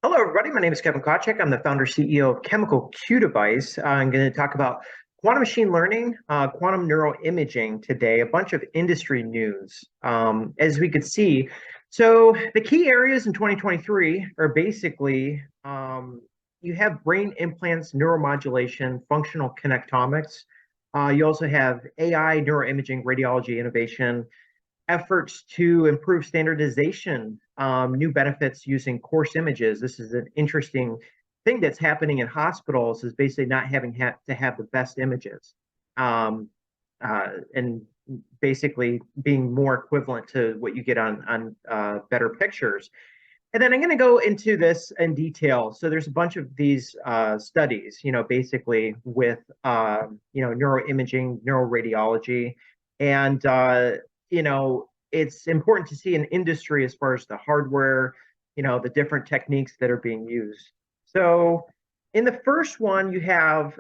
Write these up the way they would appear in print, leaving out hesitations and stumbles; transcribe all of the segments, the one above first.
Hello, everybody. My name is Kevin Kawchek. I'm the founder CEO of Chemical Q Device. I'm going to talk about quantum machine learning, quantum neuroimaging today, a bunch of industry news. As we could see, so the key areas in 2023 are basically you have brain implants, neuromodulation, functional connectomics. You also have AI, neuroimaging, radiology innovation, efforts to improve standardization, new benefits using coarse images. This is an interesting thing that's happening in hospitals is basically not having to have the best images, and basically being more equivalent to what you get on better pictures. And then I'm going to go into this in detail. So there's a bunch of these studies, basically with, neuroimaging, neuroradiology, and it's important to see an industry as far as the hardware, the different techniques that are being used. So in the first one, you have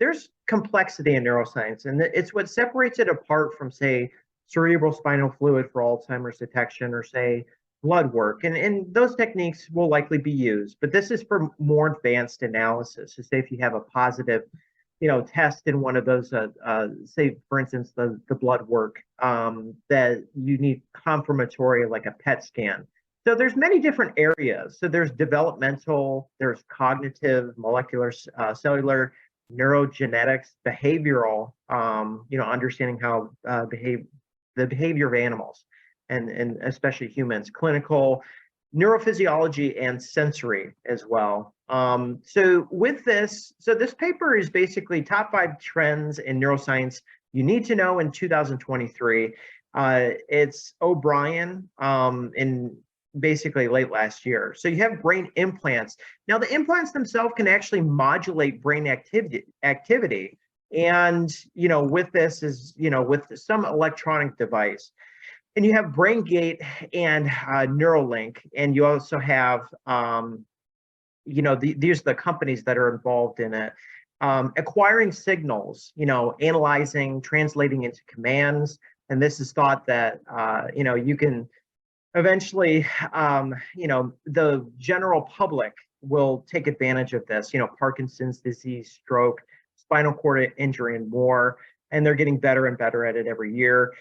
there's complexity in neuroscience, and it's what separates it apart from, say, cerebral spinal fluid for Alzheimer's detection, or say blood work. And those techniques will likely be used, but this is for more advanced analysis. So say if you have a positive test in one of those, say, for instance, the blood work, that you need confirmatory, like a PET scan. So there's many different areas. So there's developmental, there's cognitive, molecular, cellular, neurogenetics, behavioral, understanding how the behavior of animals and especially humans, clinical, neurophysiology, and sensory as well. So with this, this paper is basically top 5 trends in neuroscience you need to know in 2023. It's O'Brien in basically late last year. So you have brain implants. Now the implants themselves can actually modulate brain activity. And, with this is, with some electronic device. And you have BrainGate and Neuralink, and you also have, these are the companies that are involved in it, acquiring signals, analyzing, translating into commands. And this is thought that, you can eventually, the general public will take advantage of this, Parkinson's disease, stroke, spinal cord injury, and more. And they're getting better and better at it every year.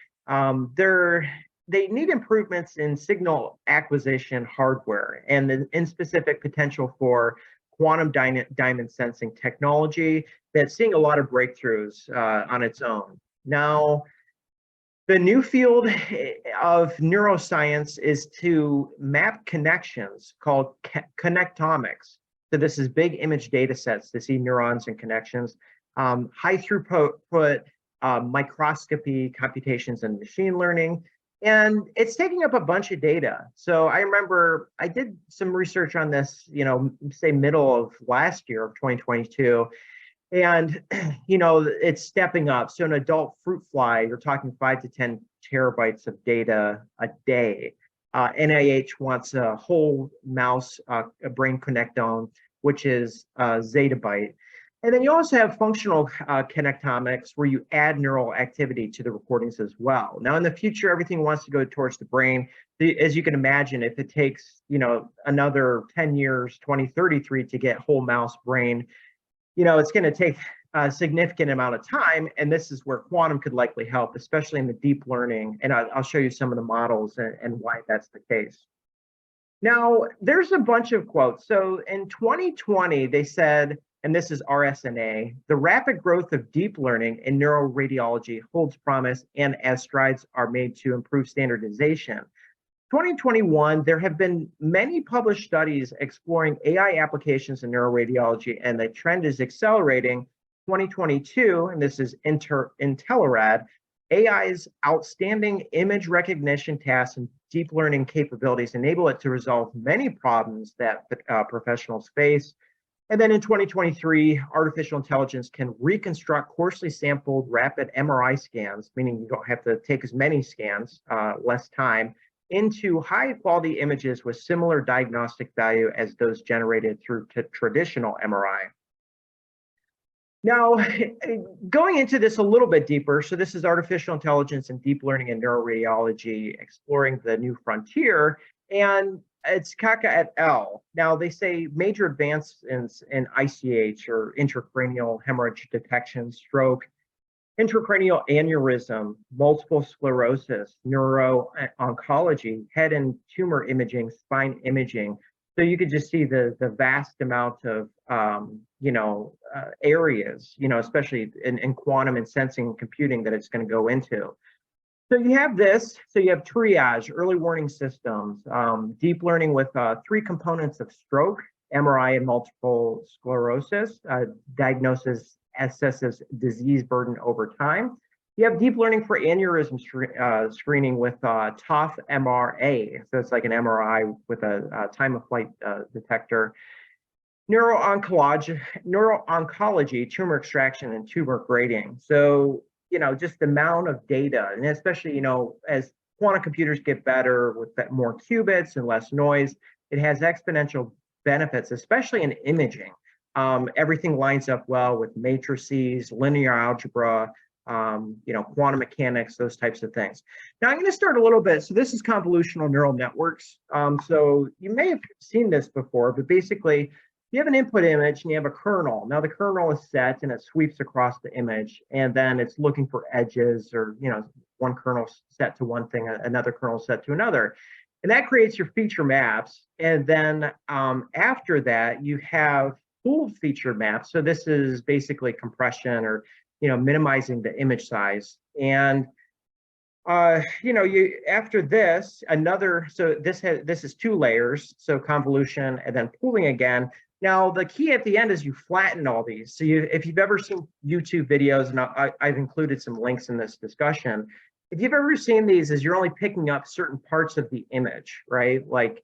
They need improvements in signal acquisition hardware and in specific potential for quantum diamond sensing technology that's seeing a lot of breakthroughs on its own. Now, the new field of neuroscience is to map connections called connectomics. So this is big image data sets to see neurons and connections, high throughput microscopy, computations, and machine learning. And it's taking up a bunch of data. So I remember I did some research on this, say middle of last year of 2022. And, it's stepping up. So an adult fruit fly, you're talking 5 to 10 terabytes of data a day. NIH wants a whole mouse a brain connectome, which is zettabyte. And then you also have functional connectomics, where you add neural activity to the recordings as well. Now, in the future, everything wants to go towards the brain. As you can imagine, if it takes, another 10 years, 2033 to get whole mouse brain, it's going to take a significant amount of time. And this is where quantum could likely help, especially in the deep learning. And I'll show you some of the models and why that's the case. Now, there's a bunch of quotes. So in 2020, they said, and this is RSNA, the rapid growth of deep learning in neuroradiology holds promise, and as strides are made to improve standardization. 2021, there have been many published studies exploring AI applications in neuroradiology, and the trend is accelerating. 2022, and this is Intelerad, AI's outstanding image recognition tasks and deep learning capabilities enable it to resolve many problems that professionals face. And then in 2023, artificial intelligence can reconstruct coarsely sampled rapid MRI scans, meaning you don't have to take as many scans, less time, into high quality images with similar diagnostic value as those generated through traditional MRI. Now, going into this a little bit deeper, so this is artificial intelligence and deep learning in neuroradiology, exploring the new frontier. And it's Kaka et al. Now they say major advances in ICH, or intracranial hemorrhage detection, stroke, intracranial aneurysm, multiple sclerosis, neuro-oncology, head and tumor imaging, spine imaging. So you could just see the vast amount of areas, especially in quantum and sensing and computing that it's going to go into. So you have this. So you have triage, early warning systems, deep learning with 3 components of stroke, MRI and multiple sclerosis, diagnosis, assesses disease burden over time. You have deep learning for aneurysm screening with TOF MRA. So it's like an MRI with a time of flight detector. Neuro-oncology, tumor extraction, and tumor grading. So, just the amount of data, and especially, as quantum computers get better with more qubits and less noise, it has exponential benefits, especially in imaging. Everything lines up well with matrices, linear algebra, quantum mechanics, those types of things. Now I'm going to start a little bit. So this is convolutional neural networks. So you may have seen this before, but basically you have an input image and you have a kernel. Now the kernel is set and it sweeps across the image, and then it's looking for edges, or one kernel set to one thing, another kernel set to another. And that creates your feature maps. And then after that, you have pooled feature maps. So this is basically compression, or minimizing the image size. And after this, so this is 2 layers, so convolution and then pooling again. Now the key at the end is you flatten all these. So if you've ever seen YouTube videos, and I've included some links in this discussion, if you've ever seen these, is you're only picking up certain parts of the image, right? Like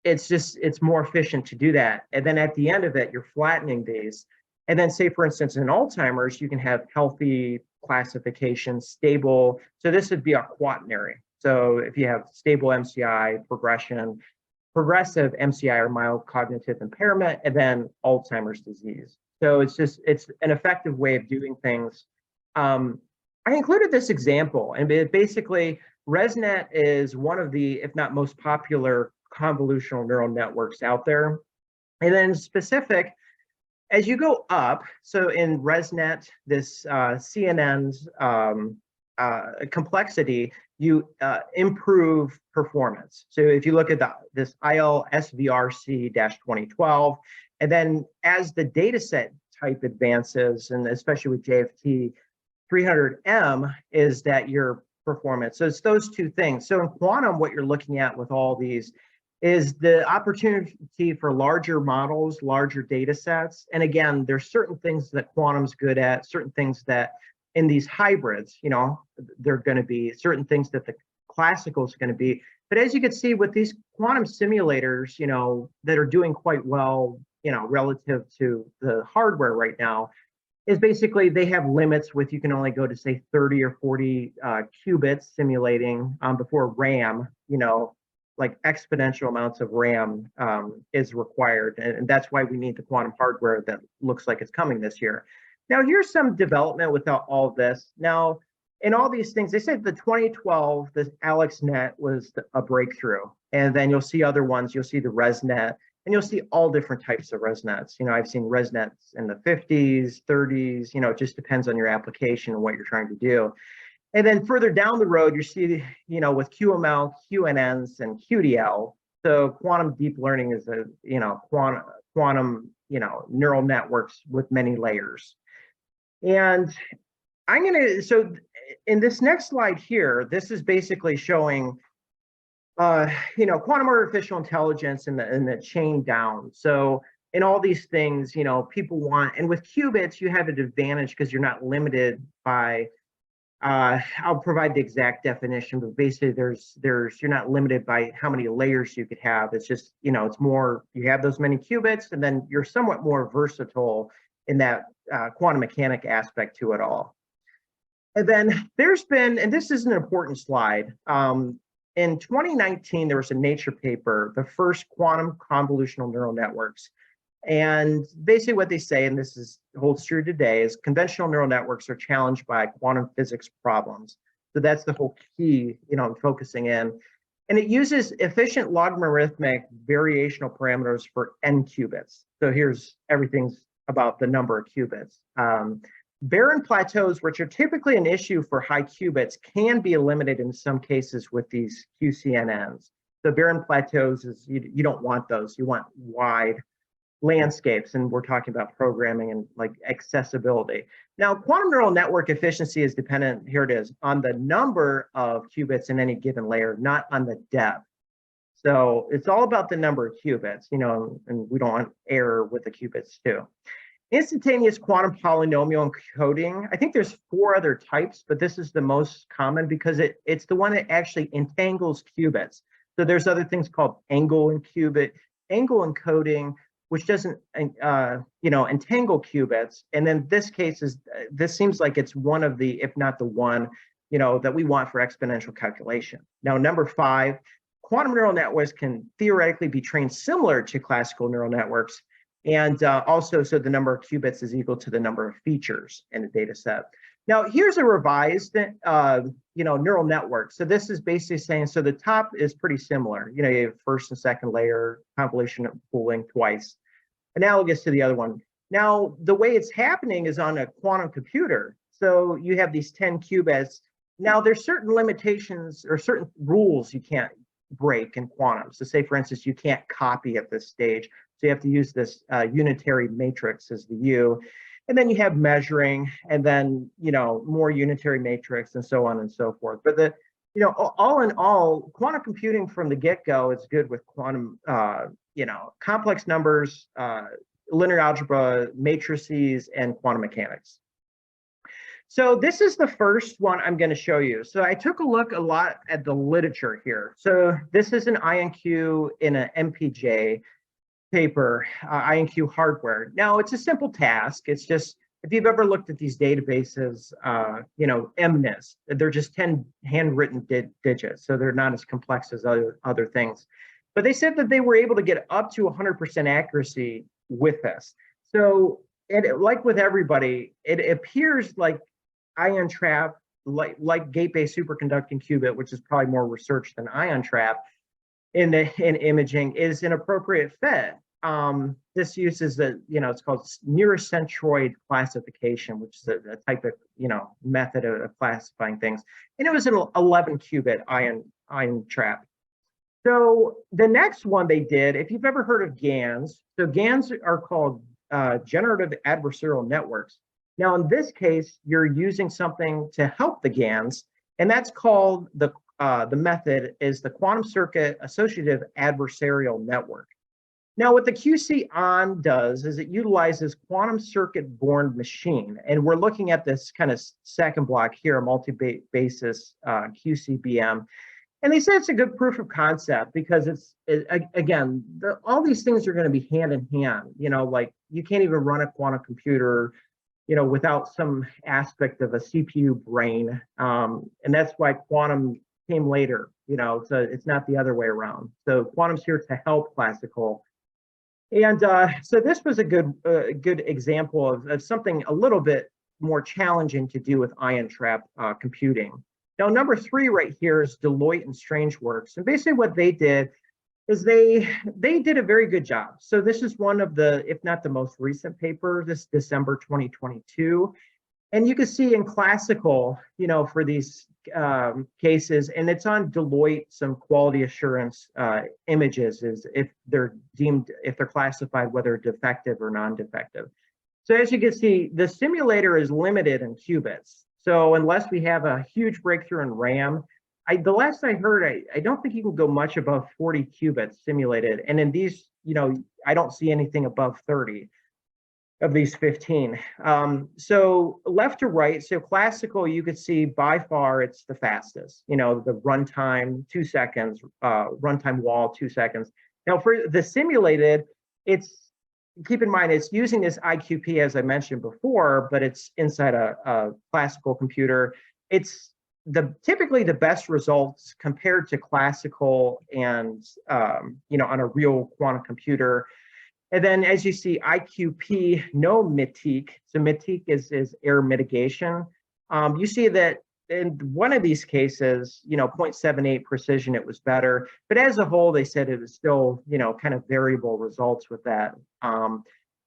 it's more efficient to do that. And then at the end of it, you're flattening these. And then say, for instance, in Alzheimer's, you can have healthy classification, stable. So this would be a quaternary. So if you have stable MCI, progressive MCI or mild cognitive impairment, and then Alzheimer's disease. So it's an effective way of doing things. I included this example, and basically ResNet is one of the, if not most popular, convolutional neural networks out there. And then specific, as you go up, so in ResNet, this CNN's complexity, you improve performance. So if you look at this ILSVRC-2012, and then as the data set type advances, and especially with JFT 300M, is that your performance. So it's those 2 things. So in quantum, what you're looking at with all these is the opportunity for larger models, larger data sets. And again, there's certain things that quantum's good at, certain things that in these hybrids, they're going to be, certain things that the classical is going to be. But as you can see with these quantum simulators, that are doing quite well, relative to the hardware right now, is basically they have limits with, you can only go to say 30 or 40 qubits simulating before RAM, like exponential amounts of RAM is required. And that's why we need the quantum hardware that looks like it's coming this year. Now, here's some development without all of this. Now, in all these things, they said the 2012, the AlexNet was a breakthrough. And then you'll see other ones. You'll see the ResNet, and you'll see all different types of ResNets. I've seen ResNets in the 50s, 30s, it just depends on your application and what you're trying to do. And then further down the road, you see, with QML, QNNs, and QDL. So quantum deep learning is quantum, neural networks with many layers. And so in this next slide here, this is basically showing, quantum artificial intelligence in the chain down. So in all these things, people want, and with qubits, you have an advantage because you're not limited by, I'll provide the exact definition, but basically you're not limited by how many layers you could have. It's just, it's more, you have those many qubits, and then you're somewhat more versatile in that quantum mechanic aspect to it all. And then there's been, and this is an important slide, in 2019, there was a Nature paper, the first quantum convolutional neural networks. And basically what they say, and this holds true today, is conventional neural networks are challenged by quantum physics problems. So that's the whole key, focusing in. And it uses efficient logarithmic variational parameters for n qubits. So here's everything's about the number of qubits. Barren plateaus, which are typically an issue for high qubits, can be eliminated in some cases with these QCNNs. So barren plateaus is, you don't want those. You want wide landscapes, and we're talking about programming and like accessibility. Now, quantum neural network efficiency is dependent, here it is, on the number of qubits in any given layer, not on the depth. So it's all about the number of qubits, you know, and we don't want error with the qubits too. Instantaneous quantum polynomial encoding, I think there's 4 other types, but this is the most common because it's the one that actually entangles qubits. So there's other things called angle encoding, which doesn't, you know, entangle qubits. And then this case is, this seems like it's one of the, if not the one, you know, that we want for exponential calculation. Now, number 5, quantum neural networks can theoretically be trained similar to classical neural networks. And also, so the number of qubits is equal to the number of features in the data set. Now, here's a revised, you know, neural network. So this is basically saying, so the top is pretty similar. You know, you have first and second layer, convolution and pooling twice, analogous to the other one. Now, the way it's happening is on a quantum computer. So you have these 10 qubits. Now, there's certain limitations or certain rules you can't break in quantum. So say, for instance, you can't copy at this stage. So you have to use this unitary matrix as the U. And then you have measuring, and then, you know, more unitary matrix, and so on and so forth. But the, you know, all in all, quantum computing from the get-go is good with quantum, you know, complex numbers, linear algebra, matrices, and quantum mechanics. So this is the first one I'm going to show you. So I took a look a lot at the literature here. So this is an IonQ in an MPJ paper, IonQ hardware. Now, it's a simple task. It's just, if you've ever looked at these databases, you know, MNIST, they're just 10 handwritten digits. So they're not as complex as other things. But they said that they were able to get up to 100% accuracy with this. So like with everybody, it appears like ion trap, like gate-based superconducting qubit, which is probably more research than ion trap, in imaging, is an appropriate fit. This uses the, you know, it's called neurocentroid classification, which is a type of, you know, method of classifying things. And it was an 11 qubit ion trap. So the next one they did, if you've ever heard of GANs, so GANs are called generative adversarial networks. Now, in this case, you're using something to help the GANs, and that's called the method is the quantum circuit associative adversarial network. Now, what the QC-ON does is it utilizes quantum circuit-borne machine, and we're looking at this kind of second block here, a multi-basis QCBM. And they say it's a good proof of concept because again, all these things are going to be hand in hand. You know, like you can't even run a quantum computer, you know, without some aspect of a CPU brain, and that's why quantum came later. You know, so it's not the other way around. So quantum's here to help classical. And so this was a good example of something a little bit more challenging to do with ion trap computing. Now, number 3 right here is Deloitte and Strangeworks. And basically what they did is they did a very good job. So this is one of the, if not the most recent paper, this December 2022. And you can see in classical, you know, for these cases, and it's on Deloitte, some quality assurance images is if they're classified, whether defective or non-defective. So as you can see, the simulator is limited in qubits. So unless we have a huge breakthrough in RAM, the last I heard, I don't think you can go much above 40 qubits simulated. And in these, you know, I don't see anything above 30 of these 15. So left to right, so classical, you could see by far it's the fastest. You know, the runtime 2 seconds, runtime wall 2 seconds. Now for the simulated, keep in mind, it's using this IQP as I mentioned before, but it's inside a classical computer. It's typically the best results compared to classical and, you know, on a real quantum computer. And then as you see, IQP, no MITIQ. So MITIQ is error mitigation. You see that in one of these cases, 0.78 precision, it was better. But as a whole, they said it was still, kind of variable results with that.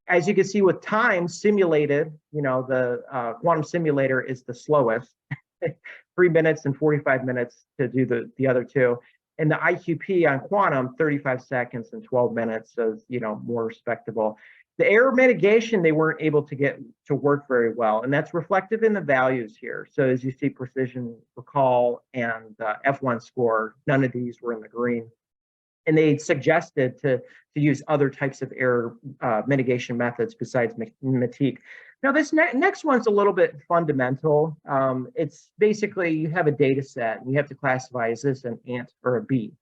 As you can see with time simulated, the quantum simulator is the slowest, 3 minutes and 45 minutes to do the other two. And the IQP on quantum, 35 seconds and 12 minutes, so more respectable. The error mitigation, they weren't able to get to work very well, and that's reflective in the values here. So as you see, precision, recall, and F1 score, none of these were in the green. And they suggested to use other types of error mitigation methods besides MATIC. Now, this next one's a little bit fundamental. It's basically you have a data set, and you have to classify, is this an ant or a bee?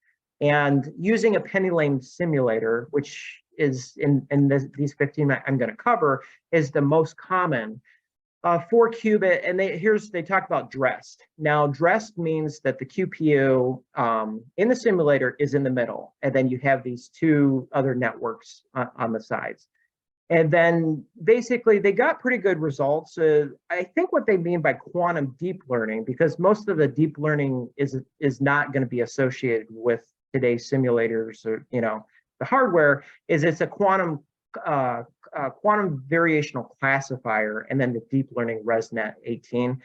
And using a penny lane simulator, which is in these 15 I'm going to cover, is the most common. 4-qubit, and they talk about dressed. Now, dressed means that the QPU in the simulator is in the middle, and then you have these two other networks on the sides. And then basically they got pretty good results. I think what they mean by quantum deep learning, because most of the deep learning is not going to be associated with today's simulators or the hardware, is it's a quantum variational classifier, and then the deep learning ResNet 18.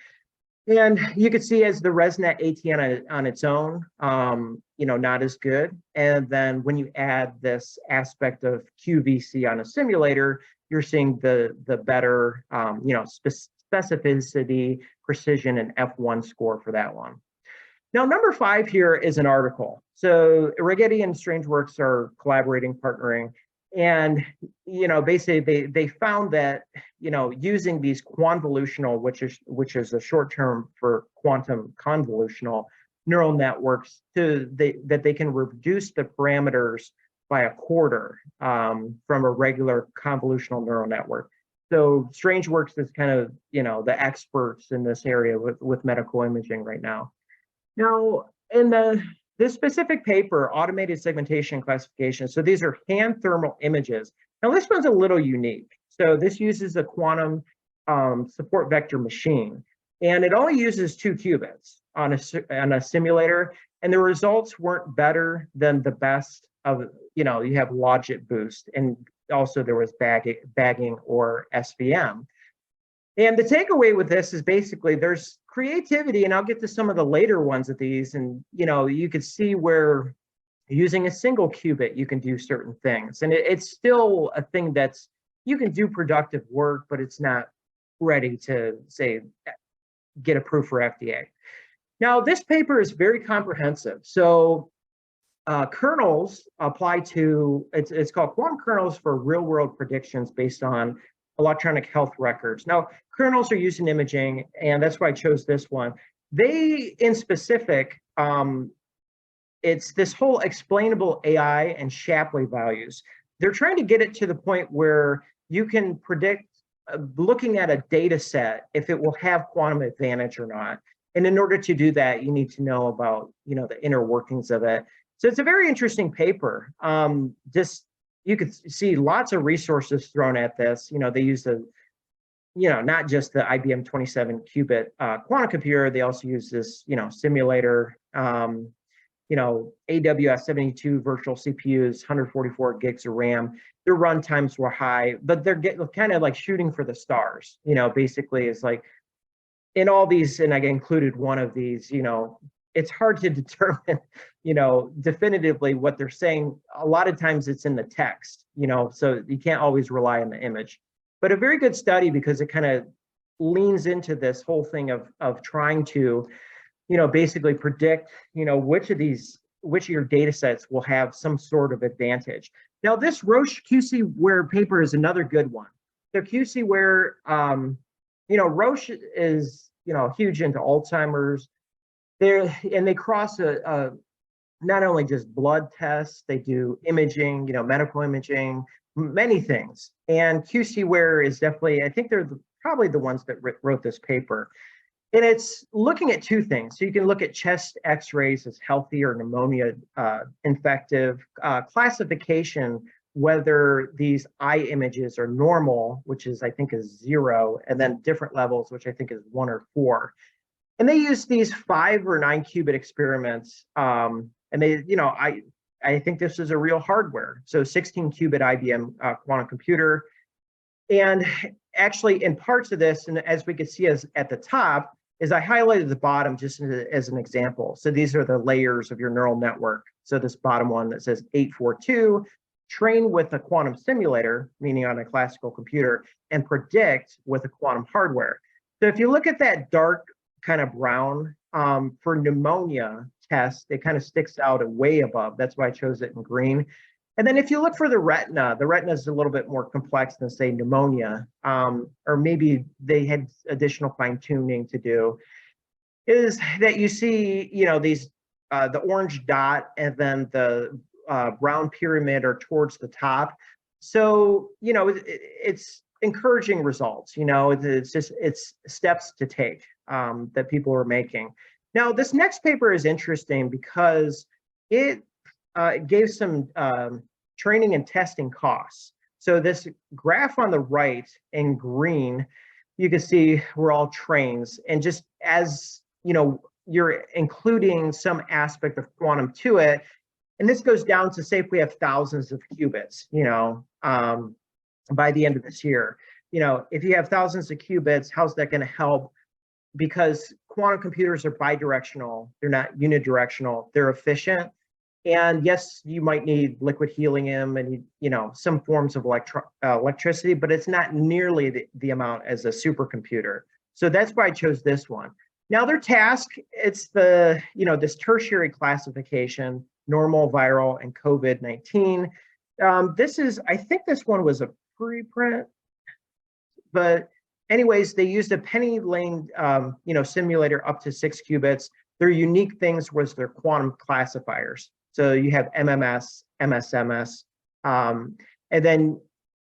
And you can see as the ResNet 18 on its own, not as good. And then when you add this aspect of QVC on a simulator, you're seeing the better, specificity, precision, and F1 score for that one. Now, number 5 here is an article. So Rigetti and Strangeworks are collaborating, partnering. And, basically they found that, using these convolutional, which is a short term for quantum convolutional neural networks, that they can reduce the parameters by a quarter from a regular convolutional neural network. So Strangeworks is kind of, the experts in this area with medical imaging right now. Now, in this specific paper, automated segmentation and classification, so these are hand thermal images. Now, this one's a little unique. So this uses a quantum support vector machine, and it only uses 2 qubits on a simulator, and the results weren't better than the best of, you have logit boost, and also there was bagging or SVM. And the takeaway with this is basically there's creativity, and I'll get to some of the later ones of these, and you could see where using a single qubit you can do certain things, and it's still a thing that's you can do productive work, but it's not ready to say get approved for FDA. Now, this paper is very comprehensive. So kernels apply to it's called quantum kernels for real world predictions based on electronic health records. Now, kernels are used in imaging, and that's why I chose this one. They, in specific, it's this whole explainable AI and Shapley values. They're trying to get it to the point where you can predict, looking at a data set, if it will have quantum advantage or not. And in order to do that, you need to know about, the inner workings of it. So it's a very interesting paper. You could see lots of resources thrown at this. They use not just the IBM 27 qubit quantum computer, they also use this, simulator, AWS 72 virtual CPUs, 144 gigs of RAM. Their run times were high, but they're kind of like shooting for the stars. Basically it's like in all these, and I included one of these, it's hard to determine, definitively what they're saying. A lot of times it's in the text, so you can't always rely on the image. But a very good study because it kind of leans into this whole thing of trying to, basically predict, which of your data sets will have some sort of advantage. Now, this Roche QC-Ware paper is another good one. So QC-Ware, Roche is, huge into Alzheimer's. They cross not only just blood tests, they do imaging, medical imaging, many things. And QC-Ware is definitely, I think they're probably the ones that wrote this paper. And it's looking at 2 things. So you can look at chest x-rays as healthy or pneumonia infective, classification, whether these eye images are normal, which is, I think, is 0, and then different levels, which I think is 1 or 4. And they use these 5 or 9 qubit experiments. And they, I think this is a real hardware. So 16 qubit IBM quantum computer. And actually in parts of this, and as we can see as at the top, is I highlighted the bottom just as an example. So these are the layers of your neural network. So this bottom one that says 842, train with a quantum simulator, meaning on a classical computer, and predict with a quantum hardware. So if you look at that dark kind of brown for pneumonia test, it kind of sticks out way above. That's why I chose it in green. And then if you look for the retina is a little bit more complex than say pneumonia, or maybe they had additional fine tuning to do, is that you see, these, the orange dot and then the brown pyramid are towards the top. So, it's encouraging results, it's steps to take that people are making. Now, this next paper is interesting because it gave some training and testing costs. So this graph on the right in green, you can see we're all trains. And just as, you're including some aspect of quantum to it, and this goes down to say if we have thousands of qubits, by the end of this year, if you have thousands of qubits, how's that going to help? Because quantum computers are bidirectional, they're not unidirectional, they're efficient. And yes, you might need liquid helium and some forms of electricity, but it's not nearly the amount as a supercomputer. So that's why I chose this one. Now their task, it's the, this tertiary classification, normal, viral, and COVID-19. This is, I think this one was a preprint, but anyways, they used a penny lane, simulator up to 6 qubits. Their unique things was their quantum classifiers. So you have MMS, MSMS, and then,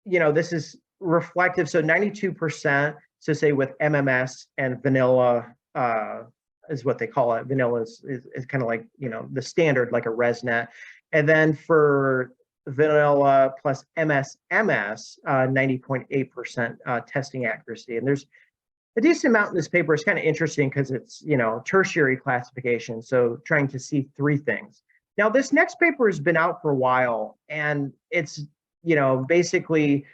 this is reflective. So 92%, so say with MMS and vanilla is what they call it. Vanilla is kind of like, the standard, like a ResNet. And then for vanilla plus MSMS, 90.8% testing accuracy. And there's a decent amount in this paper. It's kind of interesting because it's, tertiary classification. So trying to see 3 things. Now, this next paper has been out for a while, and it's, basically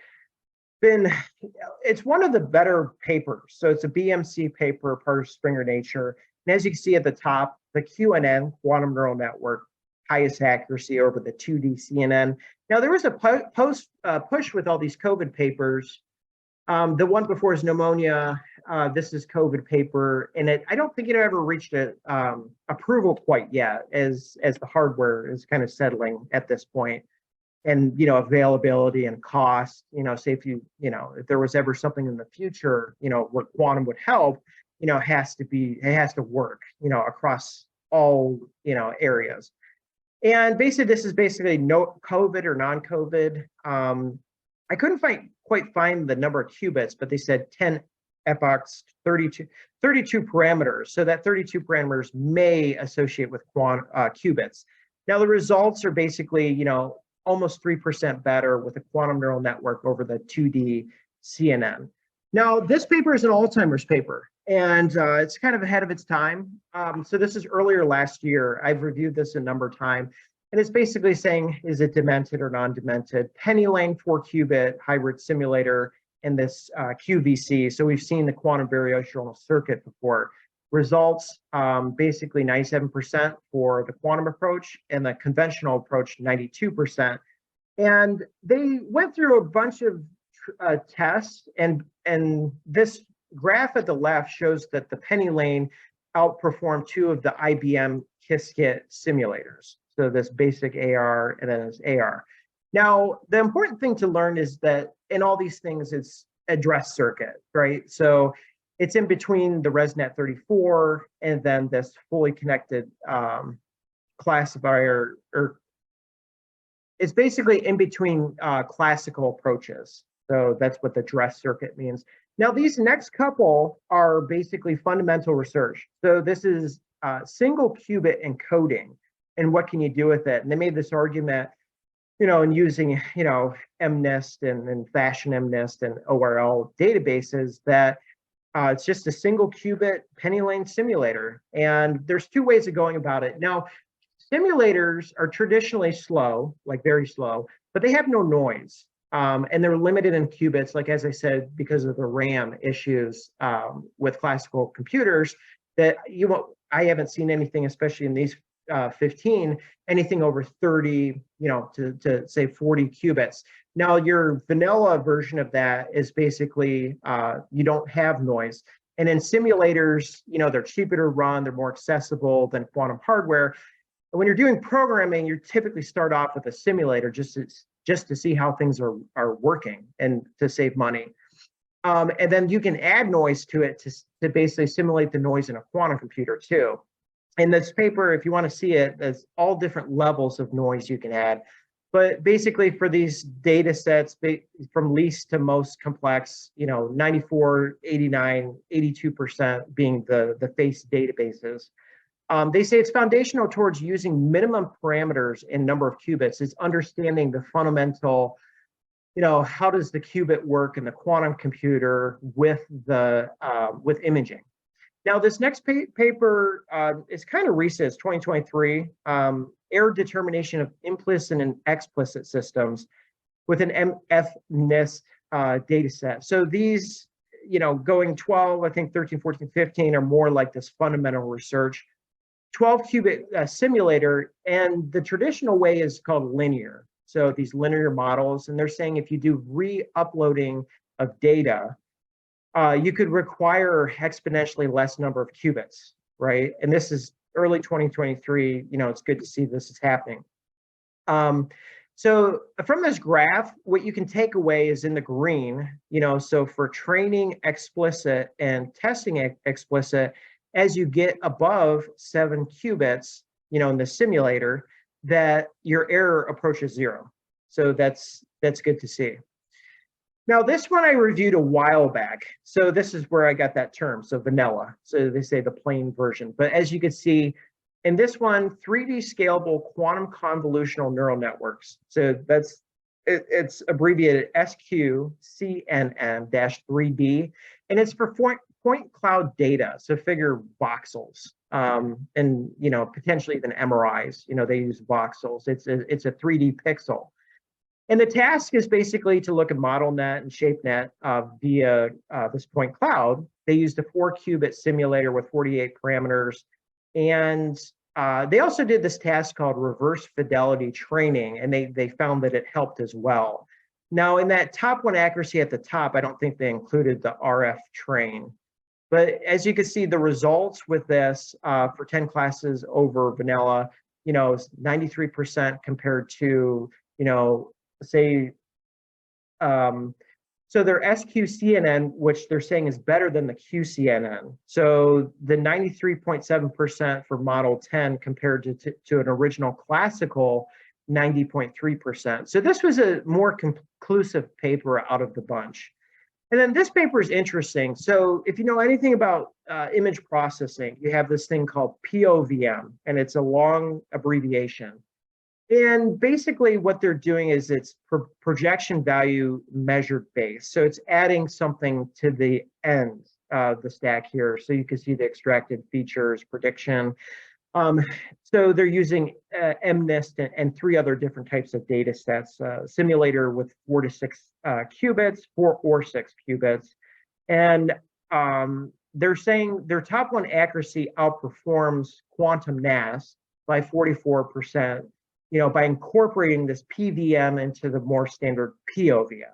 it's one of the better papers. So it's a BMC paper, part of Springer Nature. And as you can see at the top, the QNN, quantum neural network, highest accuracy over the 2D CNN. Now, there was a push with all these COVID papers. The one before is pneumonia. This is COVID paper, and I don't think it ever reached approval quite yet, as the hardware is kind of settling at this point, and availability and cost. Say if there was ever something in the future, where quantum would help, it has to work, across all areas. And basically, this is basically no COVID or non-COVID. I couldn't quite find the number of qubits, but they said 10 epochs, 32 parameters. So that 32 parameters may associate with qubits. Now the results are basically, almost 3% better with a quantum neural network over the 2D CNN. Now this paper is an Alzheimer's paper, and it's kind of ahead of its time. So this is earlier last year. I've reviewed this a number of times. And it's basically saying, is it demented or non-demented? Penny lane 4-qubit hybrid simulator in this QVC. So we've seen the quantum variational circuit before. Results, basically 97% for the quantum approach, and the conventional approach, 92%. And they went through a bunch of tests, and this graph at the left shows that the penny lane outperformed 2 of the IBM Qiskit simulators. So this basic AR and then this AR. Now, the important thing to learn is that in all these things, it's address circuit, right? So it's in between the ResNet 34 and then this fully connected classifier, or it's basically in between classical approaches. So that's what the address circuit means. Now, these next couple are basically fundamental research. So this is single qubit encoding. And what can you do with it? And they made this argument, in using, MNIST and fashion MNIST and ORL databases, that It's just a single qubit penny lane simulator. And there's two ways of going about it. Now, simulators are traditionally slow, like very slow, but they have no noise. And they're limited in qubits, like as I said, because of the RAM issues with classical computers that I haven't seen anything, especially in these 15, anything over 30, to say 40 qubits. Now, your vanilla version of that is basically you don't have noise. And in simulators, they're cheaper to run, they're more accessible than quantum hardware. And when you're doing programming, you typically start off with a simulator just to see how things are working and to save money. And then you can add noise to it to basically simulate the noise in a quantum computer too. In this paper, if you want to see it, there's all different levels of noise you can add. But basically for these data sets, from least to most complex, 94, 89, 82% being the face databases. They say it's foundational towards using minimum parameters in number of qubits. It's understanding the fundamental, how does the qubit work in the quantum computer with imaging. Now, this next paper is kind of recent, it's 2023, error determination of implicit and explicit systems with an MFNIST data set. So these, going 12, I think 13, 14, 15 are more like this fundamental research. 12 qubit simulator, and the traditional way is called linear. So these linear models, and they're saying if you do re-uploading of data, you could require exponentially less number of qubits, right? And this is early 2023, it's good to see this is happening. So from this graph, what you can take away is in the green, so for training explicit and testing explicit, as you get above 7 qubits, in the simulator, that your error approaches 0. So that's good to see. Now, this one I reviewed a while back. So this is where I got that term, so vanilla. So they say the plain version. But as you can see, in this one, 3D scalable quantum convolutional neural networks. So it's abbreviated SQCNN-3D, and it's for point cloud data, so figure voxels, and potentially even MRIs. They use voxels. It's a 3D pixel, and the task is basically to look at ModelNet and ShapeNet via this point cloud. They used a 4-qubit simulator with 48 parameters, and they also did this task called reverse fidelity training, and they found that it helped as well. Now, in that top one accuracy at the top, I don't think they included the RF train. But as you can see, the results with this for 10 classes over vanilla, is 93% compared to, say, so their SQCNN, which they're saying is better than the QCNN. So the 93.7% for model 10 compared to an original classical 90.3%. So this was a more conclusive paper out of the bunch. And then this paper is interesting. So if you know anything about image processing, you have this thing called POVM, and it's a long abbreviation. And basically what they're doing is it's projection value measured base. So it's adding something to the end of the stack here. So you can see the extracted features, prediction. So they're using MNIST and 3 other different types of data sets, simulator with 4 to 6 qubits, 4 or 6 qubits. And they're saying their top one accuracy outperforms quantum NAS by 44%, by incorporating this PVM into the more standard POVM.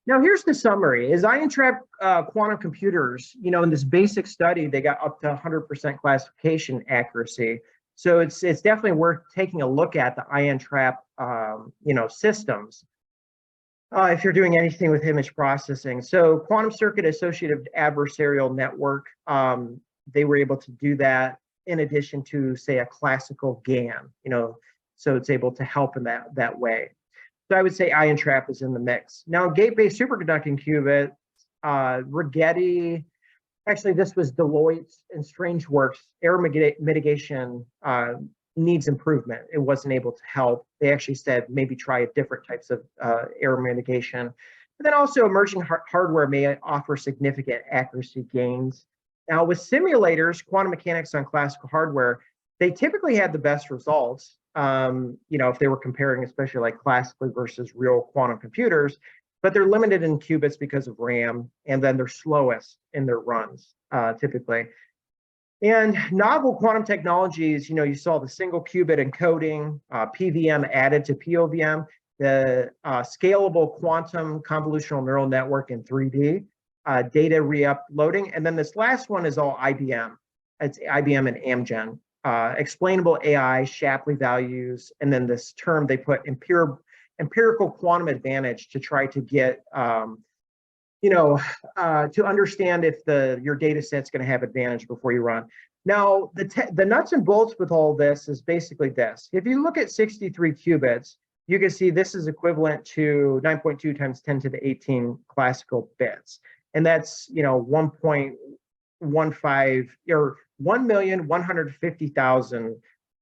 Now, here's the summary. As ion trap quantum computers, in this basic study, they got up to 100% classification accuracy. So it's definitely worth taking a look at the ion trap, systems if you're doing anything with image processing. So quantum circuit associated adversarial network, they were able to do that in addition to, say, a classical GAN, so it's able to help in that way. So I would say ion trap is in the mix. Now, gate-based superconducting qubit, Rigetti, actually this was Deloitte and Strangeworks, error mitigation needs improvement. It wasn't able to help. They actually said maybe try different types of error mitigation. And then also emerging hardware may offer significant accuracy gains. Now with simulators, quantum mechanics on classical hardware, they typically had the best results, if they were comparing especially like classically versus real quantum computers, but they're limited in qubits because of RAM, and then they're slowest in their runs, typically. And novel quantum technologies, you saw the single qubit encoding, PVM added to POVM, the scalable quantum convolutional neural network in 3D, data re-uploading, and then this last one is all IBM. It's IBM and Amgen. Explainable AI, Shapley values, and then this term they put empirical quantum advantage to try to get, to understand if your data set's going to have advantage before you run. Now, the nuts and bolts with all this is basically this. If you look at 63 qubits, you can see this is equivalent to 9.2 times 10 to the 18 classical bits. And that's, 1.15 or 1,150,000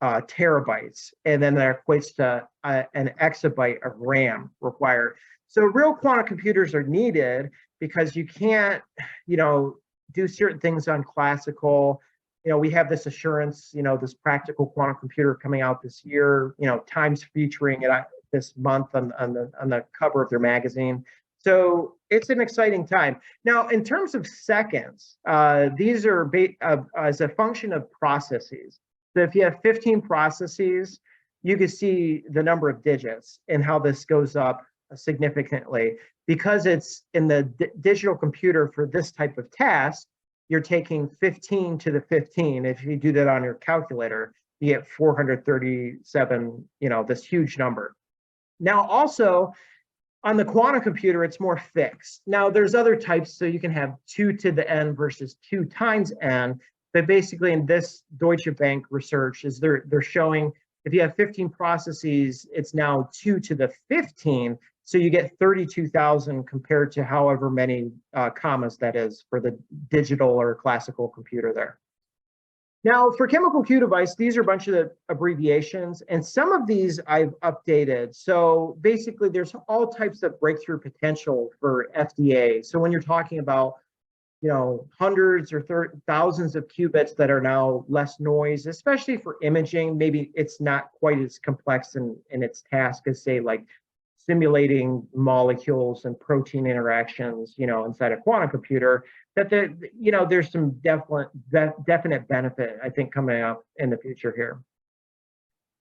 terabytes. And then that equates to an exabyte of RAM required. So real quantum computers are needed because you can't, do certain things on classical. We have this assurance, this practical quantum computer coming out this year, Times featuring it this month on the cover of their magazine. So it's an exciting time. Now, in terms of seconds, these are as a function of processes. So if you have 15 processes, you can see the number of digits and how this goes up significantly. Because it's in the digital computer for this type of task, you're taking 15 to the 15. If you do that on your calculator, you get 437, this huge number. Now, also, on the quantum computer, it's more fixed. Now, there's other types, so you can have 2 to the n versus 2 times n. But basically, in this Deutsche Bank research, is they're showing if you have 15 processes, it's now 2 to the 15. So you get 32,000 compared to however many commas that is for the digital or classical computer there. Now, for chemical Q device, these are a bunch of the abbreviations, and some of these I've updated. So basically, there's all types of breakthrough potential for FDA. So when you're talking about, hundreds or thousands of qubits that are now less noise, especially for imaging, maybe it's not quite as complex in its task as, say, like simulating molecules and protein interactions, inside a quantum computer, that there's some definite benefit, I think, coming up in the future here.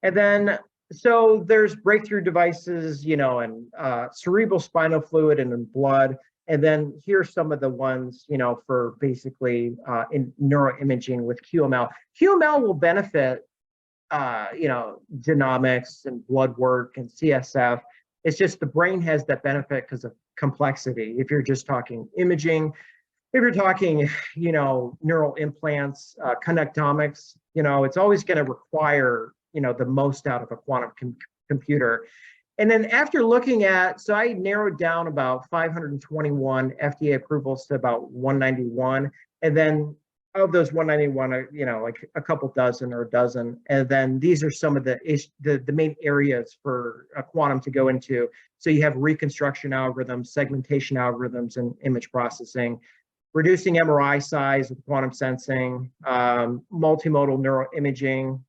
And then, so there's breakthrough devices, in cerebral spinal fluid and in blood. And then here's some of the ones, for basically in neuroimaging with QML. QML will benefit, genomics and blood work and CSF. It's just the brain has that benefit because of complexity. If you're just talking imaging, if you're talking, neural implants, connectomics, it's always going to require, the most out of a quantum computer. And then after looking at, so I narrowed down about 521 FDA approvals to about 191. And then of those 191, like a couple dozen or a dozen. And then these are some of the main areas for a quantum to go into. So you have reconstruction algorithms, segmentation algorithms, and image processing, reducing MRI size with quantum sensing, multimodal neuroimaging,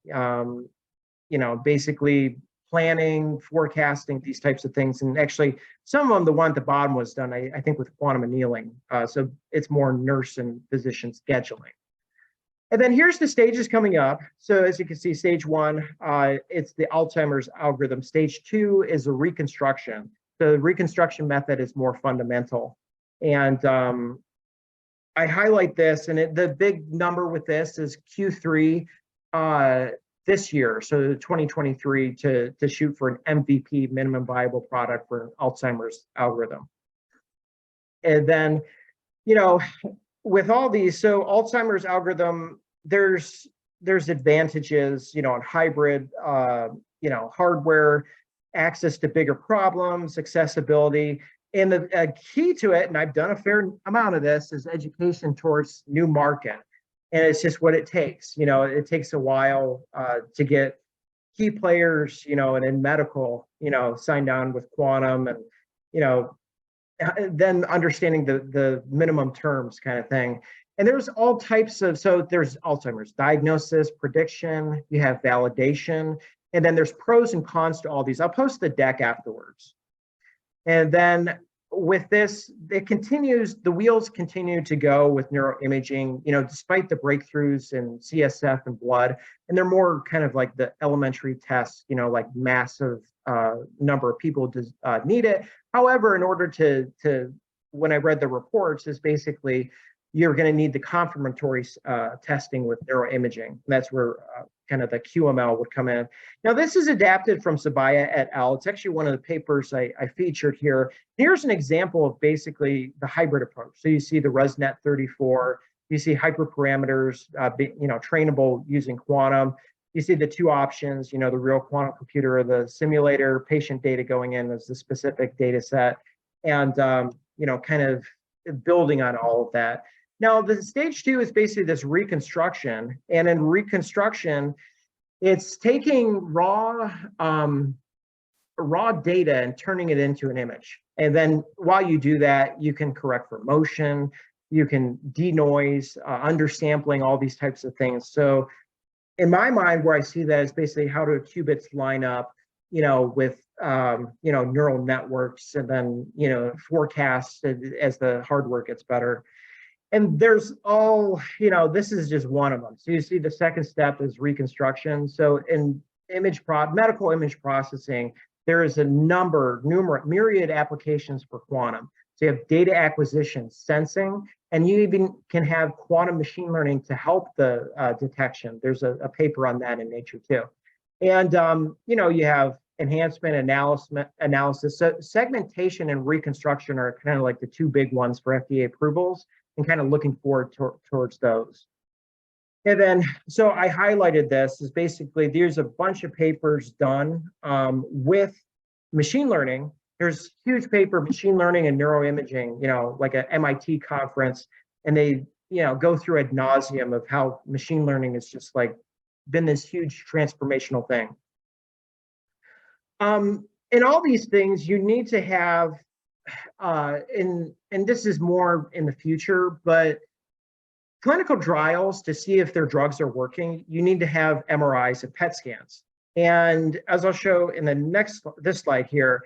basically planning, forecasting, these types of things. And actually, some of them, the one at the bottom was done, I think, with quantum annealing. So it's more nurse and physician scheduling. And then here's the stages coming up. So as you can see, stage 1, it's the Alzheimer's algorithm. Stage 2 is a reconstruction. The reconstruction method is more fundamental. And I highlight this, and the big number with this is Q3 this year, so 2023, to shoot for an MVP, minimum viable product, for an Alzheimer's algorithm. And then, with all these, so Alzheimer's algorithm, there's advantages, on hybrid, hardware, access to bigger problems, accessibility. And the key to it, and I've done a fair amount of this, is education towards new market. And it's just what it takes. It takes a while to get key players, and in medical, signed on with quantum, and, then understanding the minimum terms kind of thing. And there's all types of, so there's Alzheimer's diagnosis, prediction, you have validation, and then there's pros and cons to all these. I'll post the deck afterwards. And then with this, it continues, the wheels continue to go with neuroimaging, despite the breakthroughs in CSF and blood, and they're more kind of like the elementary tests, like massive number of people need it. However, in order to when I read the reports, is basically you're going to need the confirmatory testing with neuroimaging. And that's where kind of the QML would come in. Now, this is adapted from Sabaya et al. It's actually one of the papers I featured here. Here's an example of basically the hybrid approach. So you see the ResNet 34, you see hyperparameters, trainable using quantum. You see the two options, the real quantum computer or the simulator, patient data going in as the specific data set, and kind of building on all of that. Now, the stage 2 is basically this reconstruction, and in reconstruction, it's taking raw data and turning it into an image. And then while you do that, you can correct for motion, you can denoise, undersampling, all these types of things. So in my mind, where I see that is basically how do qubits line up, with neural networks, and then forecasts as the hardware gets better. And there's all, this is just one of them. So you see the second step is reconstruction. So in medical image processing, there is a myriad applications for quantum. So you have data acquisition, sensing, and you even can have quantum machine learning to help the detection. There's a paper on that in Nature too. And, you have enhancement, analysis. So segmentation and reconstruction are kind of like the two big ones for FDA approvals, and kind of looking forward towards those. And then, so I highlighted this, is basically there's a bunch of papers done with machine learning. There's huge paper, machine learning and neuroimaging, like an MIT conference, and they, go through ad nauseum of how machine learning is just like been this huge transformational thing. In all these things, you need to have, and this is more in the future, but clinical trials to see if their drugs are working, you need to have MRIs and PET scans. And as I'll show in this slide here,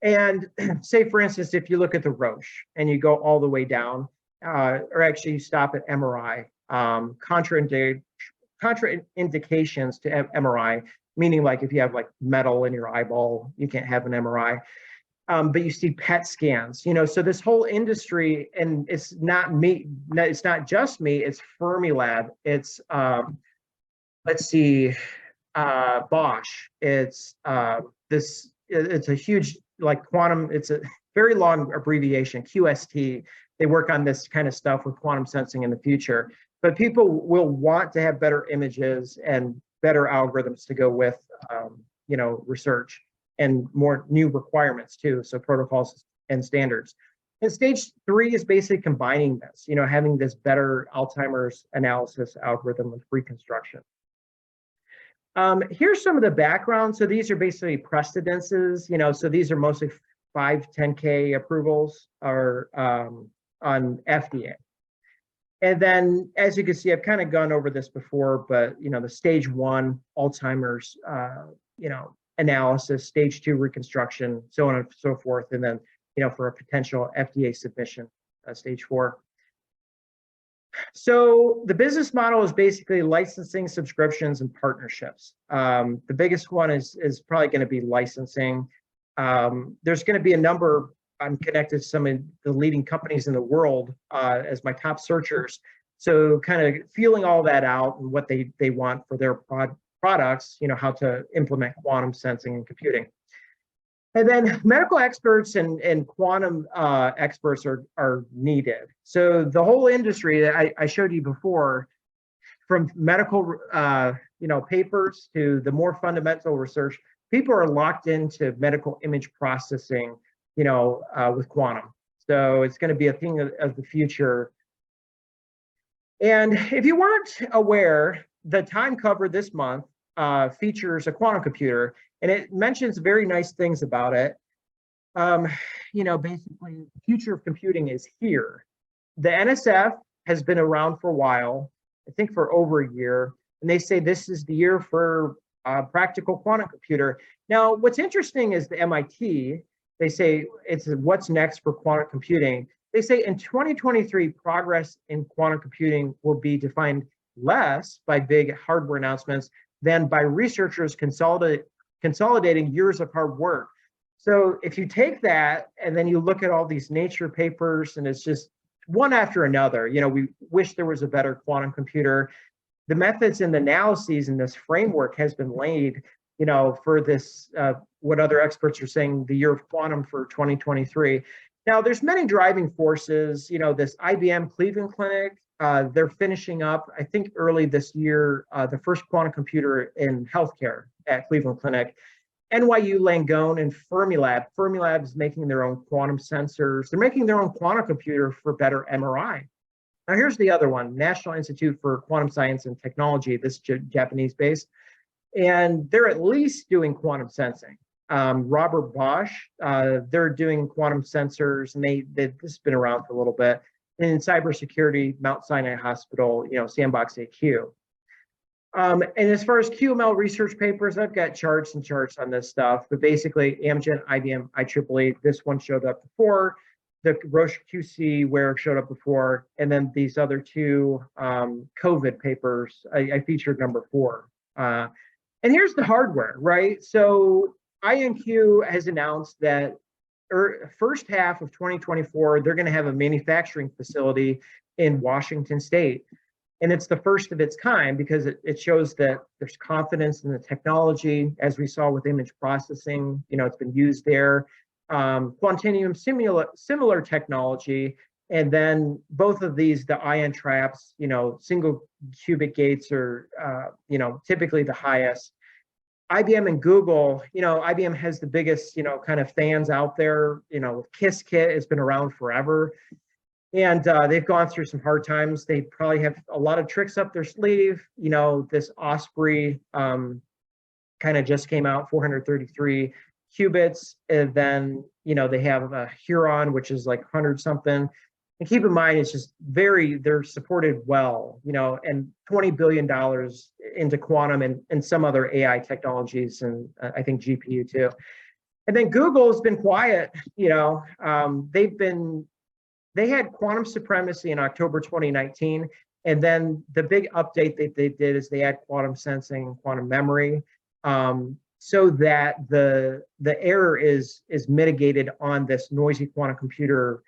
and say, for instance, if you look at the Roche and you go all the way down, or actually you stop at MRI, contraindications to MRI, meaning like if you have like metal in your eyeball, you can't have an MRI. But you see PET scans, so this whole industry, and it's not me, it's not just me, it's Fermilab, it's, let's see, Bosch, it's it's a huge, like quantum, it's a very long abbreviation, QST. They work on this kind of stuff with quantum sensing in the future, but people will want to have better images and better algorithms to go with, research, and more new requirements too, so protocols and standards. And stage 3 is basically combining this, having this better Alzheimer's analysis algorithm with reconstruction. Here's some of the background. So these are basically precedences, so these are mostly 510K approvals are on FDA. And then, as you can see, I've kind of gone over this before, but the stage 1 Alzheimer's, analysis, stage 2 reconstruction, so on and so forth, and then for a potential FDA submission, stage 4. So the business model is basically licensing, subscriptions, and partnerships. The biggest one is probably going to be licensing. There's going to be a number. I'm connected to some of the leading companies in the world as my top searchers. So kind of feeling all that out and what they want for their products, how to implement quantum sensing and computing. And then medical experts and quantum experts are needed. So the whole industry that I showed you before, from medical papers to the more fundamental research, people are locked into medical image processing, with quantum. So it's going to be a thing of the future. And if you weren't aware, the Time cover this month features a quantum computer, and it mentions very nice things about it. um, basically, the future of computing is here. The NSF has been around for a while, I think for over a year, and they say this is the year for practical quantum computer. Now, what's interesting is the MIT, they say it's what's next for quantum computing. They say in 2023, progress in quantum computing will be defined less by big hardware announcements than by researchers consolidating years of hard work. So if you take that and then you look at all these Nature papers, and it's just one after another, we wish there was a better quantum computer. The methods and the analyses in this framework has been laid, for this, what other experts are saying, the year of quantum for 2023. Now, there's many driving forces, this IBM Cleveland Clinic, they're finishing up, I think early this year, the first quantum computer in healthcare at Cleveland Clinic. NYU Langone and Fermilab. Fermilab is making their own quantum sensors. They're making their own quantum computer for better MRI. Now, here's the other one, National Institute for Quantum Science and Technology, this Japanese based, and they're at least doing quantum sensing. Robert Bosch, they're doing quantum sensors, and this has been around for a little bit. And in cybersecurity, Mount Sinai Hospital, Sandbox AQ. And as far as QML research papers, I've got charts and charts on this stuff, but basically Amgen, IBM, IEEE, this one showed up before, the Roche QC where it showed up before, and then these other two COVID papers, I featured number 4. And here's the hardware, right? So INQ has announced that first half of 2024, they're going to have a manufacturing facility in Washington State. And it's the first of its kind because it shows that there's confidence in the technology, as we saw with image processing, it's been used there. Quantinuum similar technology, and then both of these, the ion traps, single qubit gates are, typically the highest. IBM and Google, IBM has the biggest, kind of fans out there, Qiskit has been around forever. And they've gone through some hard times. They probably have a lot of tricks up their sleeve. This Osprey kind of just came out, 433 qubits. And then, they have a Huron, which is like 100 something. And keep in mind, it's just they're supported well, and $20 billion into quantum and some other AI technologies, and I think GPU too. And then Google's been quiet, they had quantum supremacy in October 2019, and then the big update that they did is they add quantum sensing, quantum memory, so that the error is mitigated on this noisy quantum computer,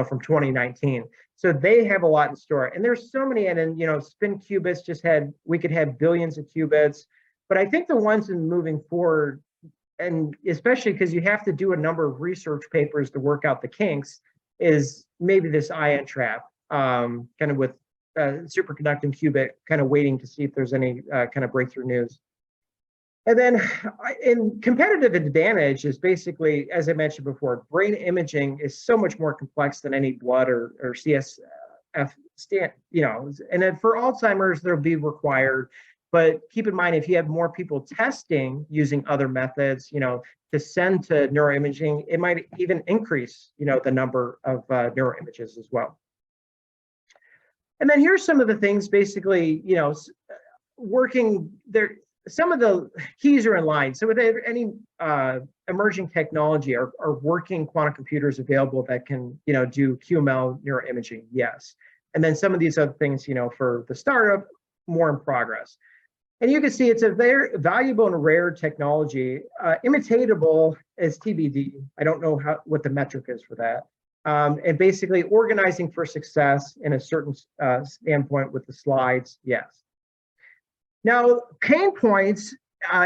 from 2019. So they have a lot in store, and there's so many. And then spin qubits we could have billions of qubits, but I think the ones in moving forward, and especially because you have to do a number of research papers to work out the kinks, is maybe this ion trap, kind of with superconducting qubit, kind of waiting to see if there's any kind of breakthrough news. And then in competitive advantage is basically, as I mentioned before, brain imaging is so much more complex than any blood or CSF, and then for Alzheimer's, there'll be required. But keep in mind, if you have more people testing using other methods, to send to neuroimaging, it might even increase, the number of neuroimages as well. And then here's some of the things, basically, working there. Some of the keys are in line. So with any emerging technology, are working quantum computers available that can, do QML neuroimaging? Yes. And then some of these other things, for the startup, more in progress. And you can see it's a very valuable and rare technology. Imitatable is TBD. I don't know what the metric is for that. And basically organizing for success in a certain standpoint with the slides, yes. Now, pain points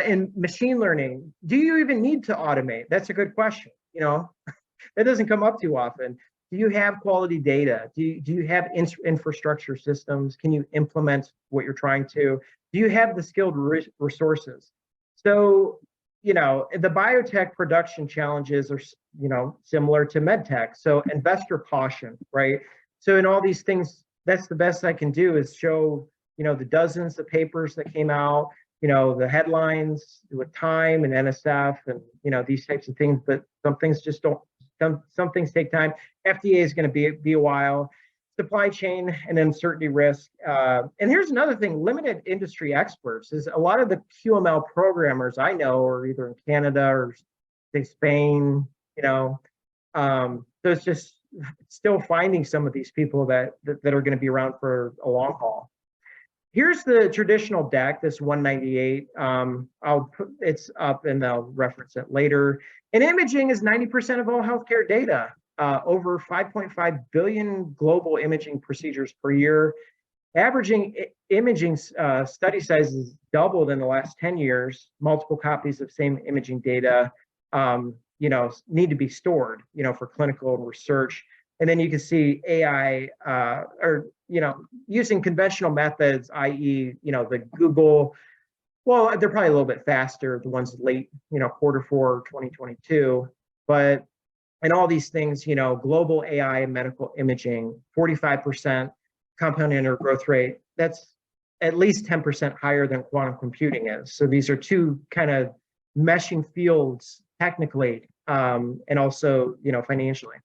in machine learning, do you even need to automate? That's a good question. That doesn't come up too often. Do you have quality data? Do you have infrastructure systems? Can you implement what you're trying to? Do you have the skilled resources? So, the biotech production challenges are, similar to medtech. So investor caution, right? So in all these things, that's the best I can do is show, the dozens of papers that came out, the headlines with time and NSF and, these types of things, but some things just some things take time. FDA is going to be a while. Supply chain and uncertainty risk. And here's another thing, limited industry experts. Is a lot of the QML programmers I know are either in Canada or say Spain, so it's just still finding some of these people that are going to be around for a long haul. Here's the traditional deck, this 198. It's up and I'll reference it later. And imaging is 90% of all healthcare data. Over 5.5 billion global imaging procedures per year. Averaging imaging study sizes doubled in the last 10 years. Multiple copies of same imaging data, need to be stored, for clinical research. And then you can see AI, using conventional methods, i.e., the Google. Well, they're probably a little bit faster, the ones late, Q4 2022, but. And all these things, global AI and medical imaging, 45% compound annual growth rate. That's at least 10% higher than quantum computing is. So these are two kind of meshing fields technically, and also, financially.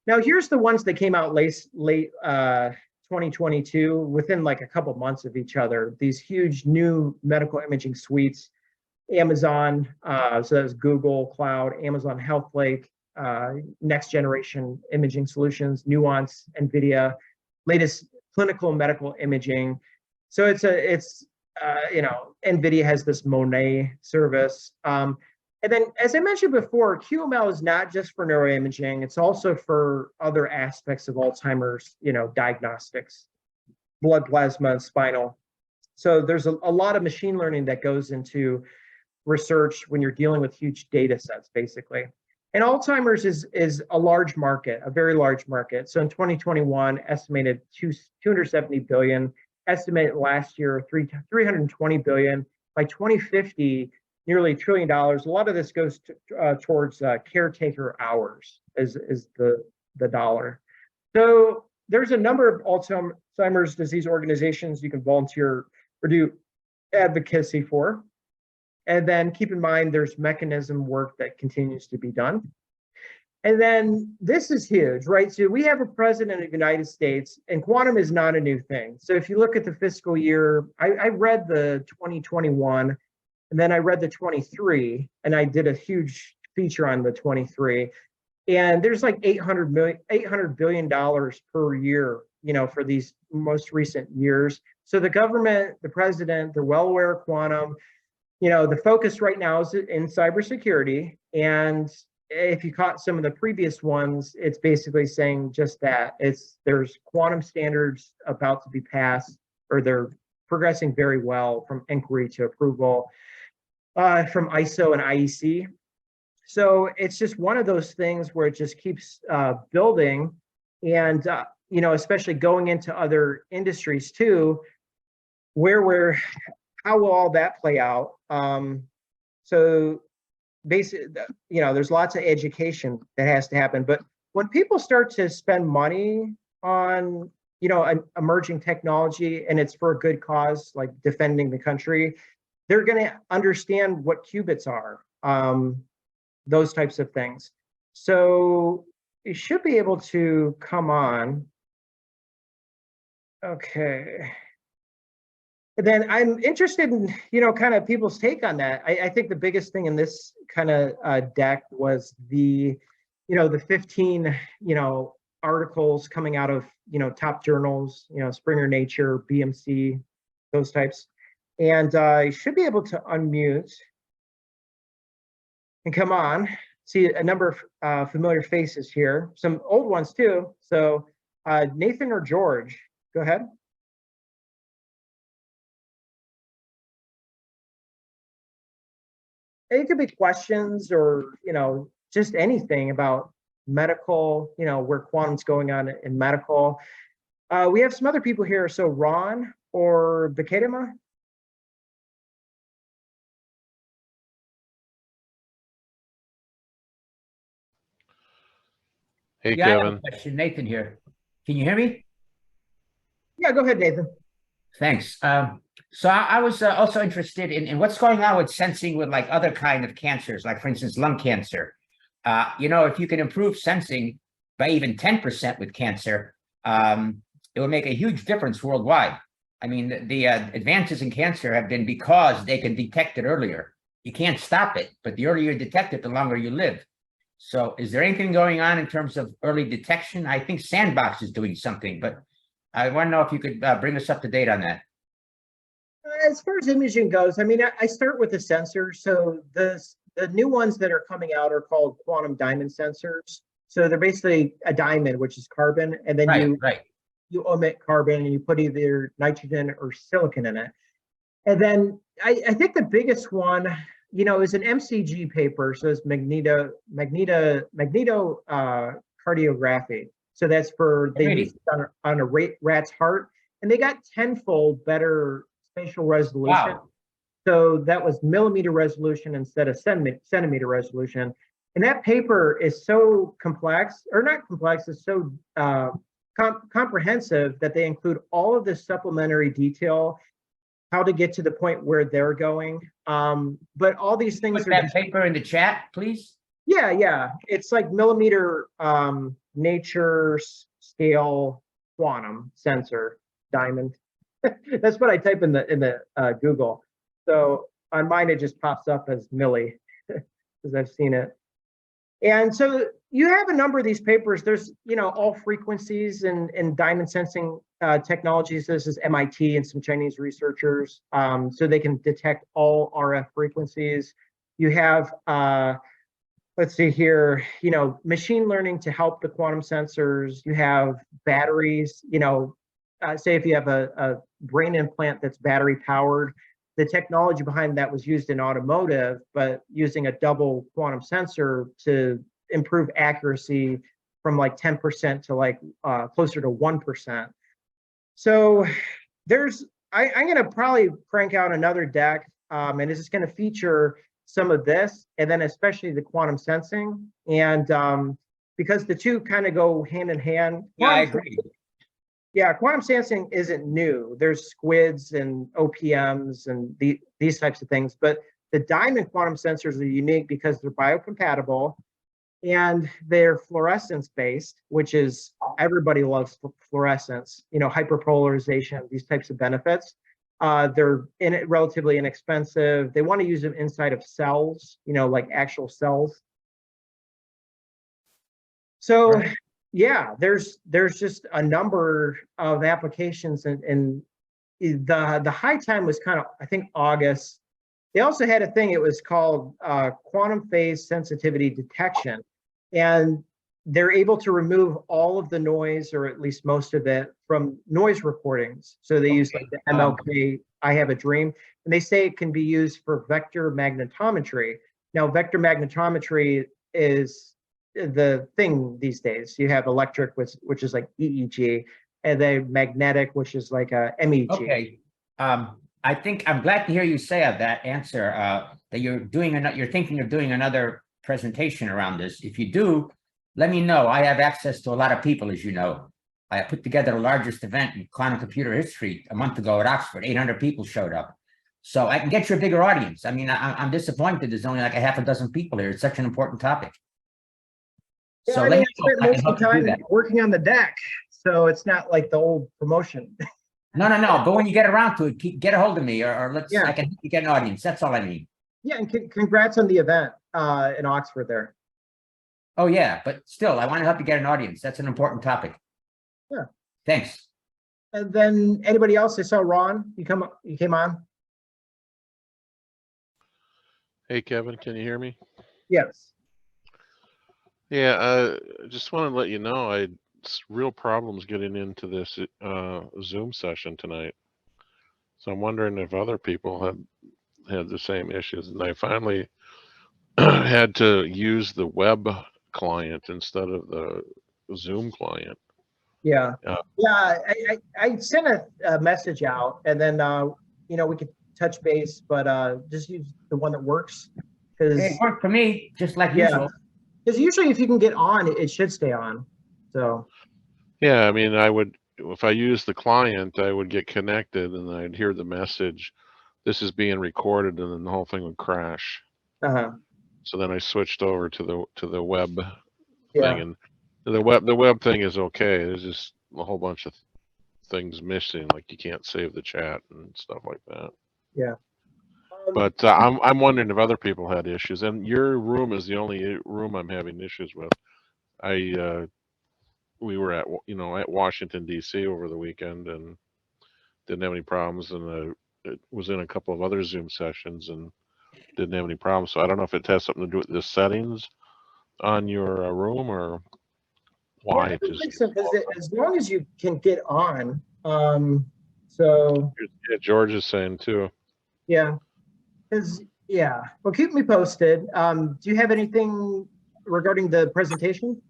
Now, here's the ones that came out late 2022, within like a couple months of each other. These huge new medical imaging suites, Amazon, so that's Google Cloud, Amazon Health Lake, next generation imaging solutions, Nuance, NVIDIA, latest clinical medical imaging. So NVIDIA has this Monet service. And then, as I mentioned before, QML is not just for neuroimaging, it's also for other aspects of Alzheimer's, diagnostics, blood plasma, and spinal. So there's a lot of machine learning that goes into research when you're dealing with huge data sets, basically. And Alzheimer's is a large market, a very large market. So in 2021, estimated 270 billion, estimated last year 320 billion. By 2050, nearly $1 trillion. A lot of this goes towards caretaker hours, is the dollar. So there's a number of Alzheimer's disease organizations you can volunteer or do advocacy for. And then keep in mind, there's mechanism work that continues to be done. And then this is huge, right? So we have a president of the United States, and quantum is not a new thing. So if you look at the fiscal year, I read the 2021, and then I read the 23, and I did a huge feature on the 23. And there's like $800 billion per year, for these most recent years. So the government, the president, they're well aware of quantum. The focus right now is in cybersecurity. And if you caught some of the previous ones, it's basically saying just that. There's quantum standards about to be passed, or they're progressing very well from inquiry to approval from ISO and IEC. So it's just one of those things where it just keeps building, and especially going into other industries too, how will all that play out? So basically, there's lots of education that has to happen. But when people start to spend money on, an emerging technology, and it's for a good cause, like defending the country, they're going to understand what qubits are, those types of things. So you should be able to come on. Okay. And then I'm interested in, kind of people's take on that. I think the biggest thing in this kind of deck was the 15, articles coming out of, top journals, Springer Nature, BMC, those types. And you should be able to unmute and come on. See a number of familiar faces here, some old ones too. So Nathan or George, go ahead. It could be questions or, just anything about medical, where quantum's going on in medical. We have some other people here. So Ron or Beketema? Hey, yeah, Kevin. I have a question. Nathan here. Can you hear me? Yeah, go ahead, Nathan. Thanks. So I was also interested in what's going on with sensing with like other kind of cancers, like for instance, lung cancer. If you can improve sensing by even 10% with cancer, it will make a huge difference worldwide. I mean, the advances in cancer have been because they can detect it earlier. You can't stop it, but the earlier you detect it, the longer you live. So is there anything going on in terms of early detection? I think Sandbox is doing something, but I want to know if you could bring us up to date on that. As far as imaging goes, I mean, I start with the sensors. So the new ones that are coming out are called quantum diamond sensors. So they're basically a diamond, which is carbon, and then you omit carbon and you put either nitrogen or silicon in it. And then I think the biggest one, is an MCG paper. So it's magnetocardiography. So that's they use it on a rat's heart, and they got tenfold better spatial resolution. Wow. So that was millimeter resolution instead of centimeter resolution. And that paper is so complex, or not complex, it's so comprehensive that they include all of this supplementary detail, how to get to the point where they're going. But all these things Put that paper in the chat, please. Yeah. It's like millimeter nature scale quantum sensor diamond. That's what I type in the Google. So on mine, it just pops up as milli because I've seen it. And so you have a number of these papers. There's, all frequencies and diamond sensing technologies. This is MIT and some Chinese researchers. So they can detect all RF frequencies. You have, let's see here, machine learning to help the quantum sensors. You have batteries, say if you have a brain implant that's battery powered, the technology behind that was used in automotive, but using a double quantum sensor to improve accuracy from like 10% to like closer to 1%. So I'm going to probably crank out another deck, and it's just going to feature some of this, and then especially the quantum sensing. And because the two kind of go hand in hand. Yeah, I agree. Yeah, quantum sensing isn't new. There's squids and OPMs and these types of things, but the diamond quantum sensors are unique because they're biocompatible and they're fluorescence based, which is, everybody loves fluorescence, hyperpolarization, these types of benefits. They're relatively inexpensive. They want to use them inside of cells, like actual cells. So right. Yeah, there's just a number of applications, and the high time was kind of, I think, August. They also had a thing, it was called quantum phase sensitivity detection, and they're able to remove all of the noise, or at least most of it, from noise recordings. So they use like the MLK, I Have a Dream, and they say it can be used for vector magnetometry. Now, vector magnetometry is the thing these days. You have electric, which is like EEG, and then magnetic, which is like a MEG. Okay. I think I'm glad to hear you say that answer, that you're thinking of doing another presentation around this. If you do, let me know. I have access to a lot of people, as you know. I put together the largest event in quantum computer history a month ago at Oxford. 800 people showed up. So I can get you a bigger audience. I mean, I'm disappointed there's only like a half a dozen people here. It's such an important topic. Yeah, so I spent most of the time working on the deck, so it's not like the old promotion. No. But when you get around to it, get a hold of me, or let's. Yeah. I can get an audience. That's all I need. Yeah, and congrats on the event in Oxford there. Oh yeah, but still, I want to help you get an audience. That's an important topic. Yeah. Thanks. And then anybody else? I saw Ron. You came on. Hey Kevin, can you hear me? Yes. Yeah, just want to let you know I had real problems getting into this Zoom session tonight. So I'm wondering if other people had the same issues. And I finally had to use the web client instead of the Zoom client. Yeah. I sent a message out, and then we could touch base, but just use the one that works. It worked for me, just like usual. Because usually if you can get on, it should stay on. So. Yeah, I mean, if I use the client, I would get connected and I'd hear the message, this is being recorded, and then the whole thing would crash. Uh-huh. So then I switched over to the web Yeah. thing, and the web thing is okay. There's just a whole bunch of things missing, like you can't save the chat and stuff like that. Yeah. But I'm wondering if other people had issues, and your room is the only room I'm having issues with. We were at at Washington D.C. over the weekend and didn't have any problems, and it was in a couple of other Zoom sessions and didn't have any problems. So I don't know if it has something to do with the settings on your room or why. Yeah, I It don't just think so, because as long as you can get on, so yeah, George is saying too. yeah, yeah. Well, keep me posted. Do you have anything regarding the presentation?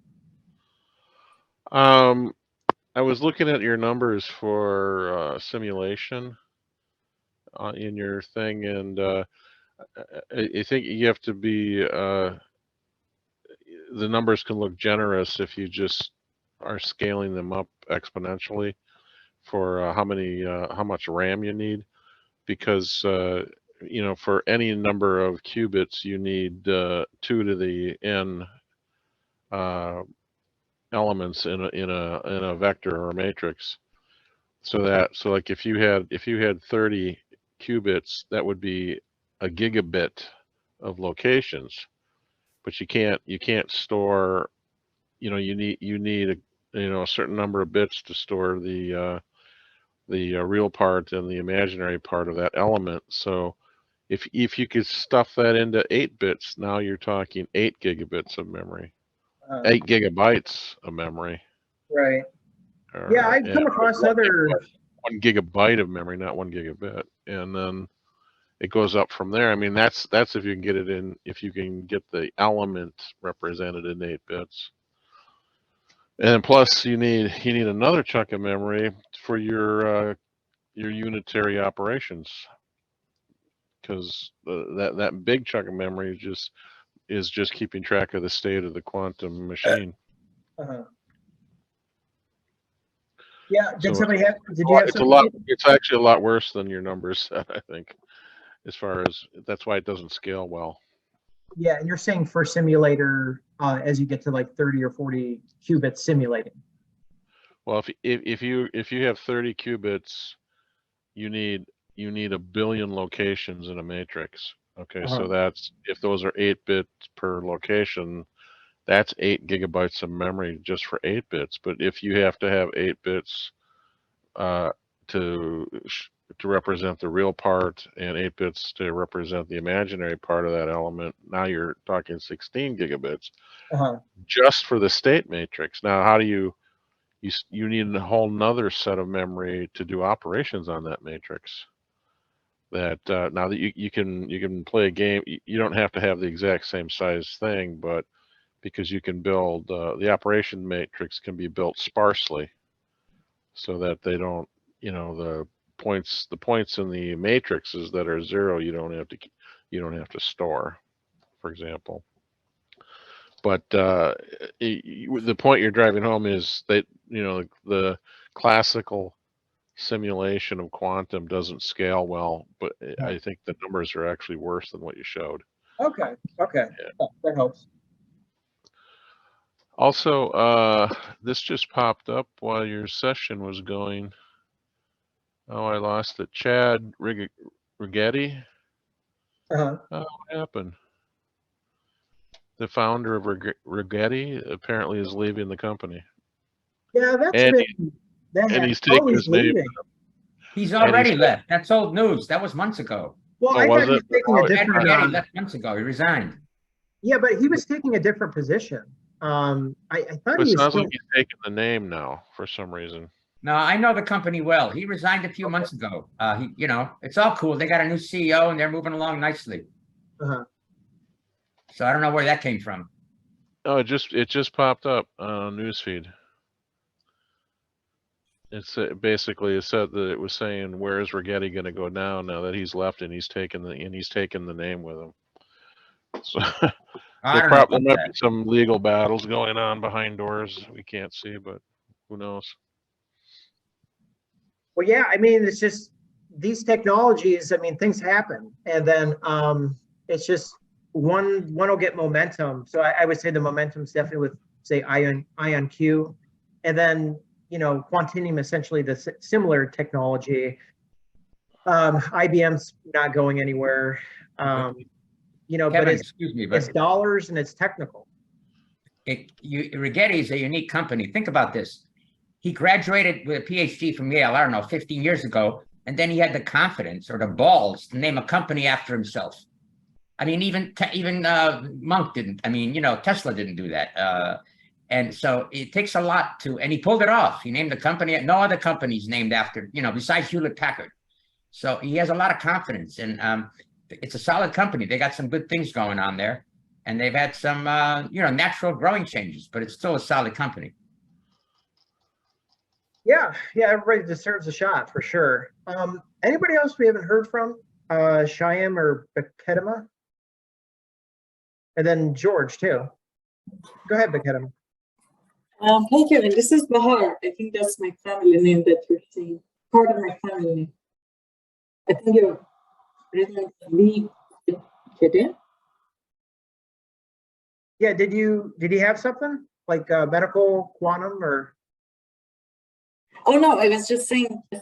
I was looking at your numbers for simulation in your thing, and I think you have to be the numbers can look generous if you just are scaling them up exponentially for how much RAM you need, because for any number of qubits you need 2 to the n elements in a vector or a matrix. So like if you had 30 qubits, that would be a gigabit of locations, but you can't store, you need a certain number of bits to store the real part and the imaginary part of that element. So if you could stuff that into 8 bits, now you're talking 8 gigabits of memory, 8 gigabytes of memory. Right. Yeah, I've come across other 1 gigabyte of memory, not 1 gigabit, and then it goes up from there. I mean, that's if you can get it in, if you can get the element represented in 8 bits. And plus you need another chunk of memory for your unitary operations, because that big chunk of memory is just keeping track of the state of the quantum machine. Yeah, did So somebody have, did you have something? It's actually a lot worse than your numbers said, I think, as far as, that's why it doesn't scale well. Yeah, and you're saying for simulator, as you get to like 30 or 40 qubits simulating. Well, if you have 30 qubits, you need a billion locations in a matrix. Okay, so that's, if those are 8 bits per location, that's 8 gigabytes of memory just for 8 bits. But if you have to have 8 bits to represent the real part and 8 bits to represent the imaginary part of that element, now you're talking 16 gigabits just for the state matrix. Now, how do you need a whole nother set of memory to do operations on that matrix? That now that you can play a game, you don't have to have the exact same size thing, but because you can build the operation matrix can be built sparsely, so that they don't, the points in the matrices that are 0, you don't have to store, for example. But the point you're driving home is that the classical simulation of quantum doesn't scale well, but I think the numbers are actually worse than what you showed. Okay. Yeah. That helps. Also, this just popped up while your session was going. Oh, I lost it. Chad Rigetti. Oh, what happened? The founder of Rigetti apparently is leaving the company. Yeah, and he's taking his name. He's already left. That's old news. That was months ago. Well, I thought he was taking a different. Rigetti left months ago. He resigned. Yeah, but he was taking a different position. I thought he was. It sounds like he's taking the name now for some reason. No, I know the company well. He resigned a few months ago. It's all cool. They got a new CEO and they're moving along nicely. So I don't know where that came from. Oh, it just popped up on newsfeed. It's basically, it said that it was saying, where is Rigetti going to go now that he's left and he's taken the name with him. So there might be some legal battles going on behind doors we can't see, but who knows? Well, yeah, I mean, it's just these technologies, I mean, things happen. And then it's just, one will get momentum. So I would say the momentum's definitely with, say, IonQ, and then, you know, Quantinuum, essentially the similar technology. IBM's not going anywhere. You know, Kevin, but it's, excuse me, but it's dollars and it's technical. Rigetti is a unique company. Think about this. He graduated with a PhD from Yale, I don't know, 15 years ago, and then he had the confidence or the balls to name a company after himself. I mean, even Monk didn't. I mean, you know, Tesla didn't do that. And so it takes a lot to, and he pulled it off. He named the company. No other company's named after, you know, besides Hewlett Packard. So he has a lot of confidence, and it's a solid company. They got some good things going on there, and they've had some, you know, natural growing changes, but it's still a solid company. Yeah, everybody deserves a shot for sure. Anybody else we haven't heard from? Shyam or Beketema? And then George too. Go ahead, Beketema. Hey Kevin, this is Bahar. I think that's my family name that you're saying. Part of my family name. I think you're written Beketema. Yeah, did you have something like medical quantum or? Oh no, I was just saying. I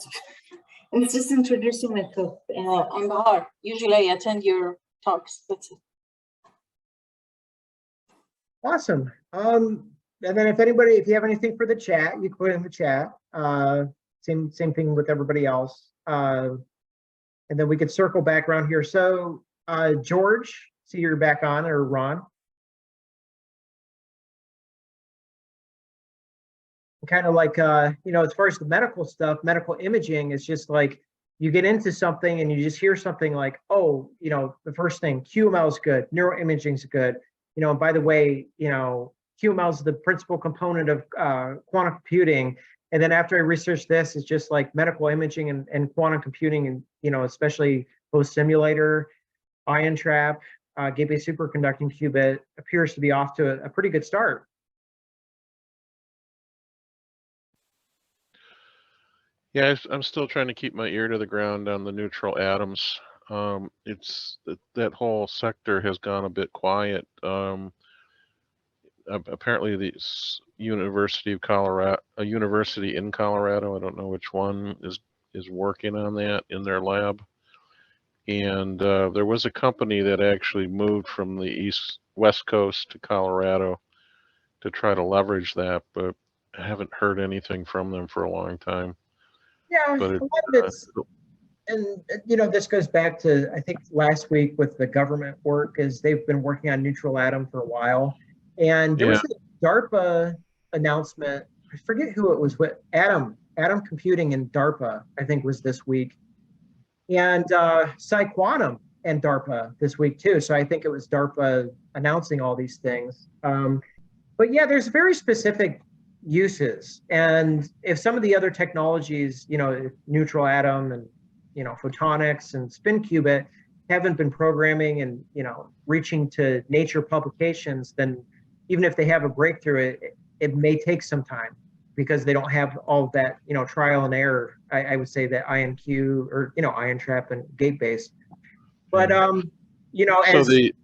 was just introducing myself. I'm Bahar. Usually I attend your talks. That's it. Awesome. And then if you have anything for the chat, you put it in the chat. Same thing with everybody else. And then we could circle back around here. So George, see you're back on, or Ron. Kind of like, you know, as far as the medical stuff, medical imaging is just like, you get into something and you just hear something like, oh, you know, the first thing, QML is good, neuroimaging is good. You know, by the way, you know, QML is the principal component of quantum computing. And then after I researched this, it's just like medical imaging and quantum computing, and, you know, especially post simulator, ion trap, gateway superconducting qubit appears to be off to a pretty good start. Yeah, I'm still trying to keep my ear to the ground on the neutral atoms. It's that whole sector has gone a bit quiet. Apparently, the University of Colorado, a university in Colorado, I don't know which one, is working on that in their lab. And there was a company that actually moved from the west coast to Colorado to try to leverage that, but I haven't heard anything from them for a long time. Yeah, But a lot of it's, and you know, this goes back to, I think, last week with the government work, is they've been working on neutral atom for a while. And there was a DARPA announcement, I forget who it was with, Atom Computing and DARPA, I think, was this week. And PsiQuantum and DARPA this week too. So I think it was DARPA announcing all these things. But yeah, there's very specific uses. And if some of the other technologies, you know, neutral atom and, you know, photonics and spin qubit haven't been programming and, you know, reaching to Nature publications, then even if they have a breakthrough, it may take some time because they don't have all of that, you know, trial and error. I would say that IonQ, or, you know, ion trap and gate based. But you know, so the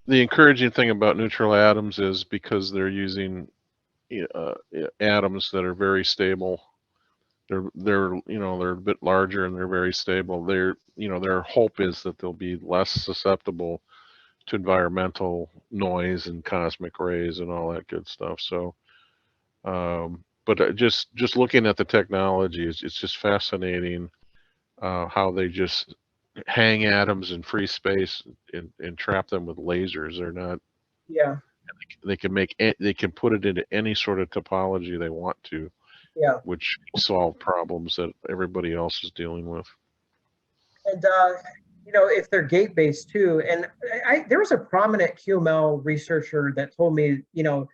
encouraging thing about neutral atoms is because they're using atoms that are very stable. They're you know, they're a bit larger and they're very stable. They're, you know, their hope is that they'll be less susceptible to environmental noise and cosmic rays and all that good stuff. So but just looking at the technology, it's just fascinating how they just hang atoms in free space and trap them with lasers. They're not, yeah, they can put it into any sort of topology they want to, yeah, which solve problems that everybody else is dealing with. and you know, if they're gate based too. And there was a prominent QML researcher that told me, you know,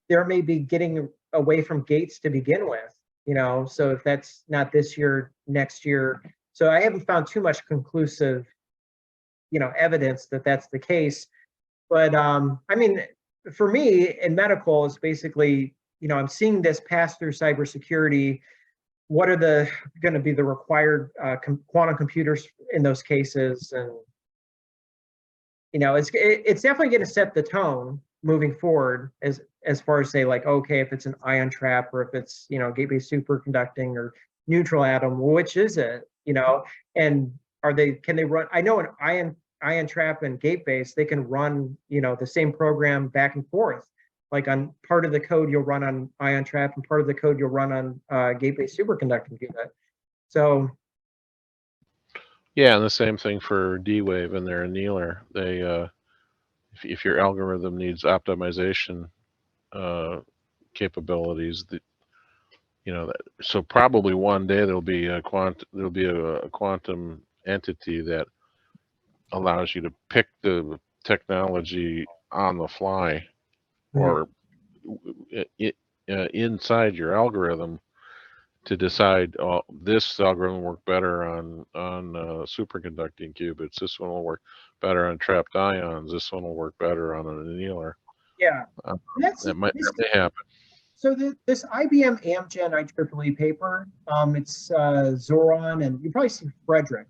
there may be getting away from gates to begin with, you know, so if that's not this year, next year. So I haven't found too much conclusive, you know, evidence that that's the case. But I mean, for me in medical, it's basically, you know, I'm seeing this pass through cybersecurity. What are going to be the required quantum computers in those cases? And, you know, it's definitely going to set the tone moving forward as far as say like, okay, if it's an ion trap or if it's, you know, gate-based superconducting or neutral atom, which is it, you know, and can they run? I know an ion trap and gate-based, they can run, you know, the same program back and forth. Like on part of the code you'll run on ion trap and part of the code you'll run on gate-based superconducting qubit. So yeah, and the same thing for D-Wave and their annealer. They if your algorithm needs optimization capabilities, you know, so probably one day there'll be a quantum entity that allows you to pick the technology on the fly, or inside your algorithm to decide, oh, this algorithm will work better on superconducting qubits. This one will work better on trapped ions. This one will work better on an annealer. yeah, That may happen. So this IBM Amgen IEEE paper, it's Zoran, and you probably see Frederick.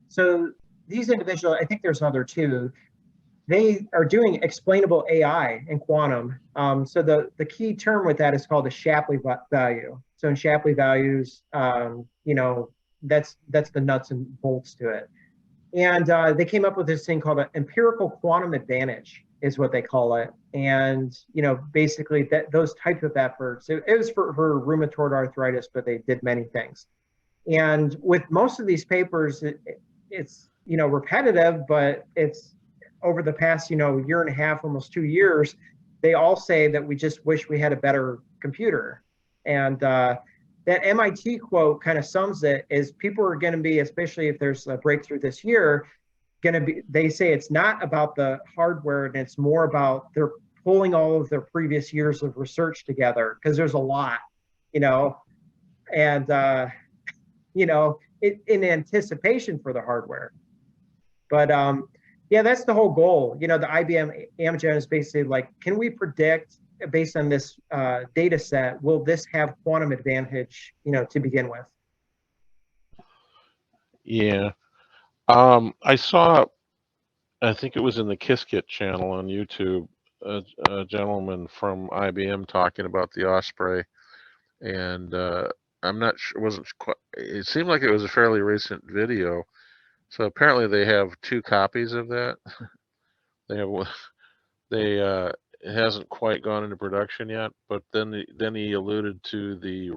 So these individuals, I think there's another two, they are doing explainable AI in quantum. So the key term with that is called the Shapley value. So in Shapley values, you know, that's the nuts and bolts to it. And they came up with this thing called an empirical quantum advantage, is what they call it. And, you know, basically those types of efforts, it was for rheumatoid arthritis, but they did many things. And with most of these papers, it's, you know, repetitive, but it's over the past, you know, year and a half, almost 2 years, they all say that we just wish we had a better computer. And that MIT quote kind of sums it, is people are going to be, especially if there's a breakthrough this year, going to be, they say it's not about the hardware, and it's more about they're pulling all of their previous years of research together, because there's a lot, you know, and, you know, in anticipation for the hardware. But yeah, that's the whole goal. You know, the IBM Amgen is basically like, can we predict based on this data set, will this have quantum advantage, you know, to begin with? Yeah. I saw, I think it was in the Qiskit channel on YouTube, a gentleman from IBM talking about the Osprey, and I'm not sure, wasn't quite, it seemed like it was a fairly recent video. So apparently they have 2 copies of that. They have, it hasn't quite gone into production yet, but then he alluded to the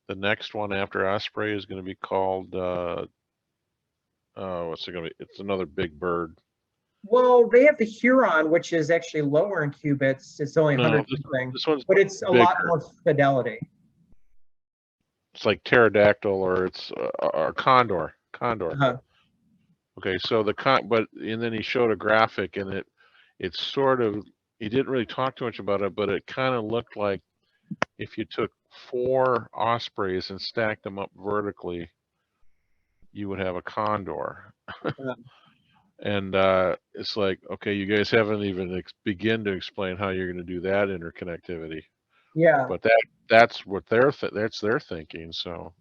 the next one after Osprey is going to be called what's it going to be? It's another big bird. Well, they have the Huron, which is actually lower in qubits. It's only 100 something, but it's a lot more fidelity. It's like pterodactyl, or it's a condor. Okay, so but and then he showed a graphic, and it's sort of, he didn't really talk too much about it, but it kind of looked like if you took 4 ospreys and stacked them up vertically, you would have a condor. And it's like, okay, you guys haven't even begin to explain how you're going to do that interconnectivity. Yeah. But that's what that's their thinking. So.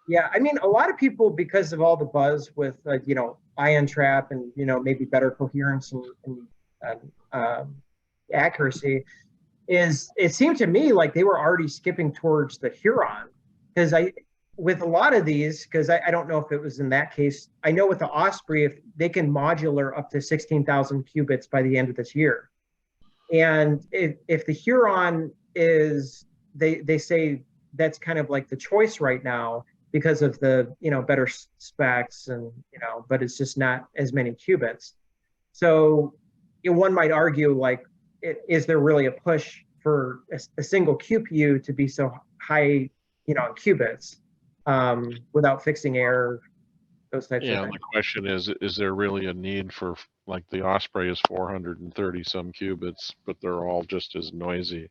Yeah, I mean, a lot of people, because of all the buzz with, you know, ion trap and, you know, maybe better coherence and accuracy, it seemed to me like they were already skipping towards the Huron, because with a lot of these, because I don't know if it was in that case, I know with the Osprey, if they can modular up to 16,000 qubits by the end of this year. And if the Huron is, they say that's kind of like the choice right now, because of the, you know, better specs and, you know, but it's just not as many qubits. So one might argue, like, is there really a push for a single QPU to be so high, you know, in qubits without fixing error, those types of things? Yeah, the question is there really a need for, like, the Osprey is 430 some qubits, but they're all just as noisy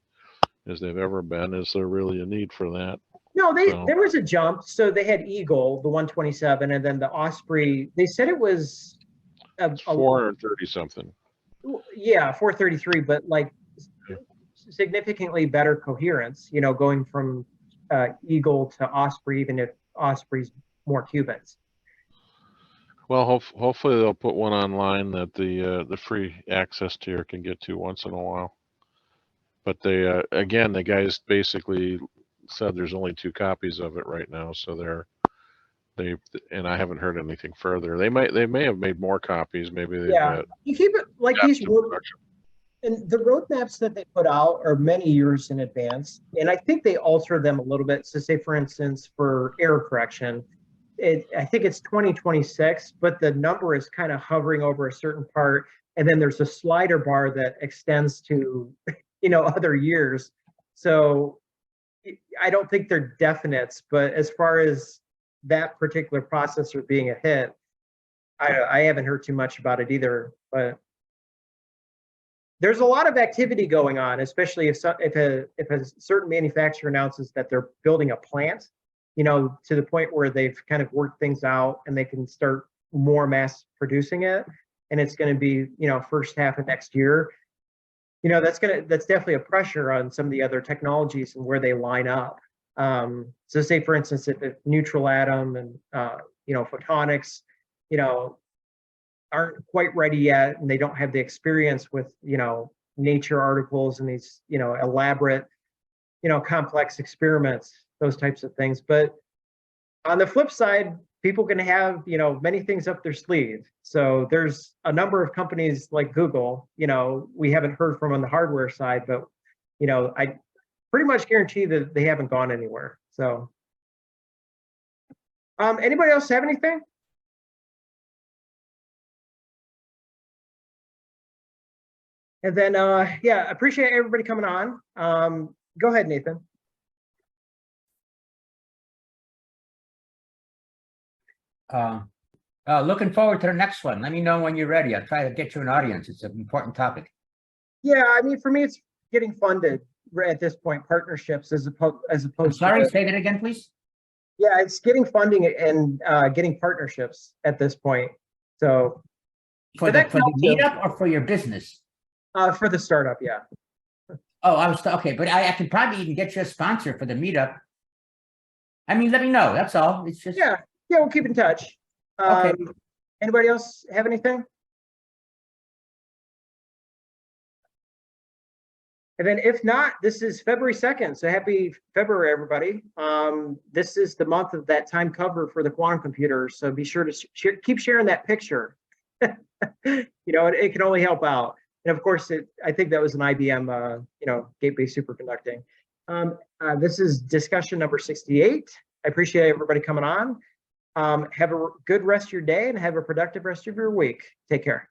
as they've ever been. Is there really a need for that? No, there was a jump. So they had Eagle, the 127, and then the Osprey, they said it was 430 something. Yeah, 433, but like significantly better coherence, you know, going from Eagle to Osprey, even if Osprey's more qubits. Well, hopefully they'll put one online that the free access tier can get to once in a while. But they again, the guys basically said there's only 2 copies of it right now, so and I haven't heard anything further. They may have made more copies. Maybe they've got You keep it like these to road, production. and the roadmaps that they put out are many years in advance, and I think they alter them a little bit. So, say for instance, for error correction, I think it's 2026, but the number is kind of hovering over a certain part, and then there's a slider bar that extends to, other years. So I don't think they're definites, but as far as that particular processor being a hit, I haven't heard too much about it either. But there's a lot of activity going on, especially if a certain manufacturer announces that they're building a plant, to the point where they've kind of worked things out and they can start more mass producing it, and it's going to be, first half of next year. That's definitely a pressure on some of the other technologies and where they line up. So say for instance, if neutral atom and photonics, aren't quite ready yet, and they don't have the experience with Nature articles and these elaborate complex experiments, those types of things. But on the flip side, people can have many things up their sleeve. So there's a number of companies like Google, we haven't heard from on the hardware side, but I pretty much guarantee that they haven't gone anywhere. So anybody else have anything? And then yeah, appreciate everybody coming on. Go ahead, Nathan. Looking forward to the next one. Let me know when you're ready. I'll try to get you an audience. It's an important topic. Yeah, I mean, for me, it's getting funded at this point, partnerships as opposed Sorry, to, say that again, please. yeah, it's getting funding and getting partnerships at this point. So For the meetup or for your business? For the startup, yeah. Oh, okay, but I can probably even get you a sponsor for the meetup. I mean, let me know. That's all. It's just Yeah, we'll keep in touch. Okay. Anybody else have anything? And then if not, this is February 2nd. So happy February, everybody. This is the month of that time cover for the quantum computer. So be sure to keep sharing that picture. It can only help out. And of course, I think that was an IBM, gate-based superconducting. This is discussion number 68. I appreciate everybody coming on. Have a good rest of your day and have a productive rest of your week. Take care.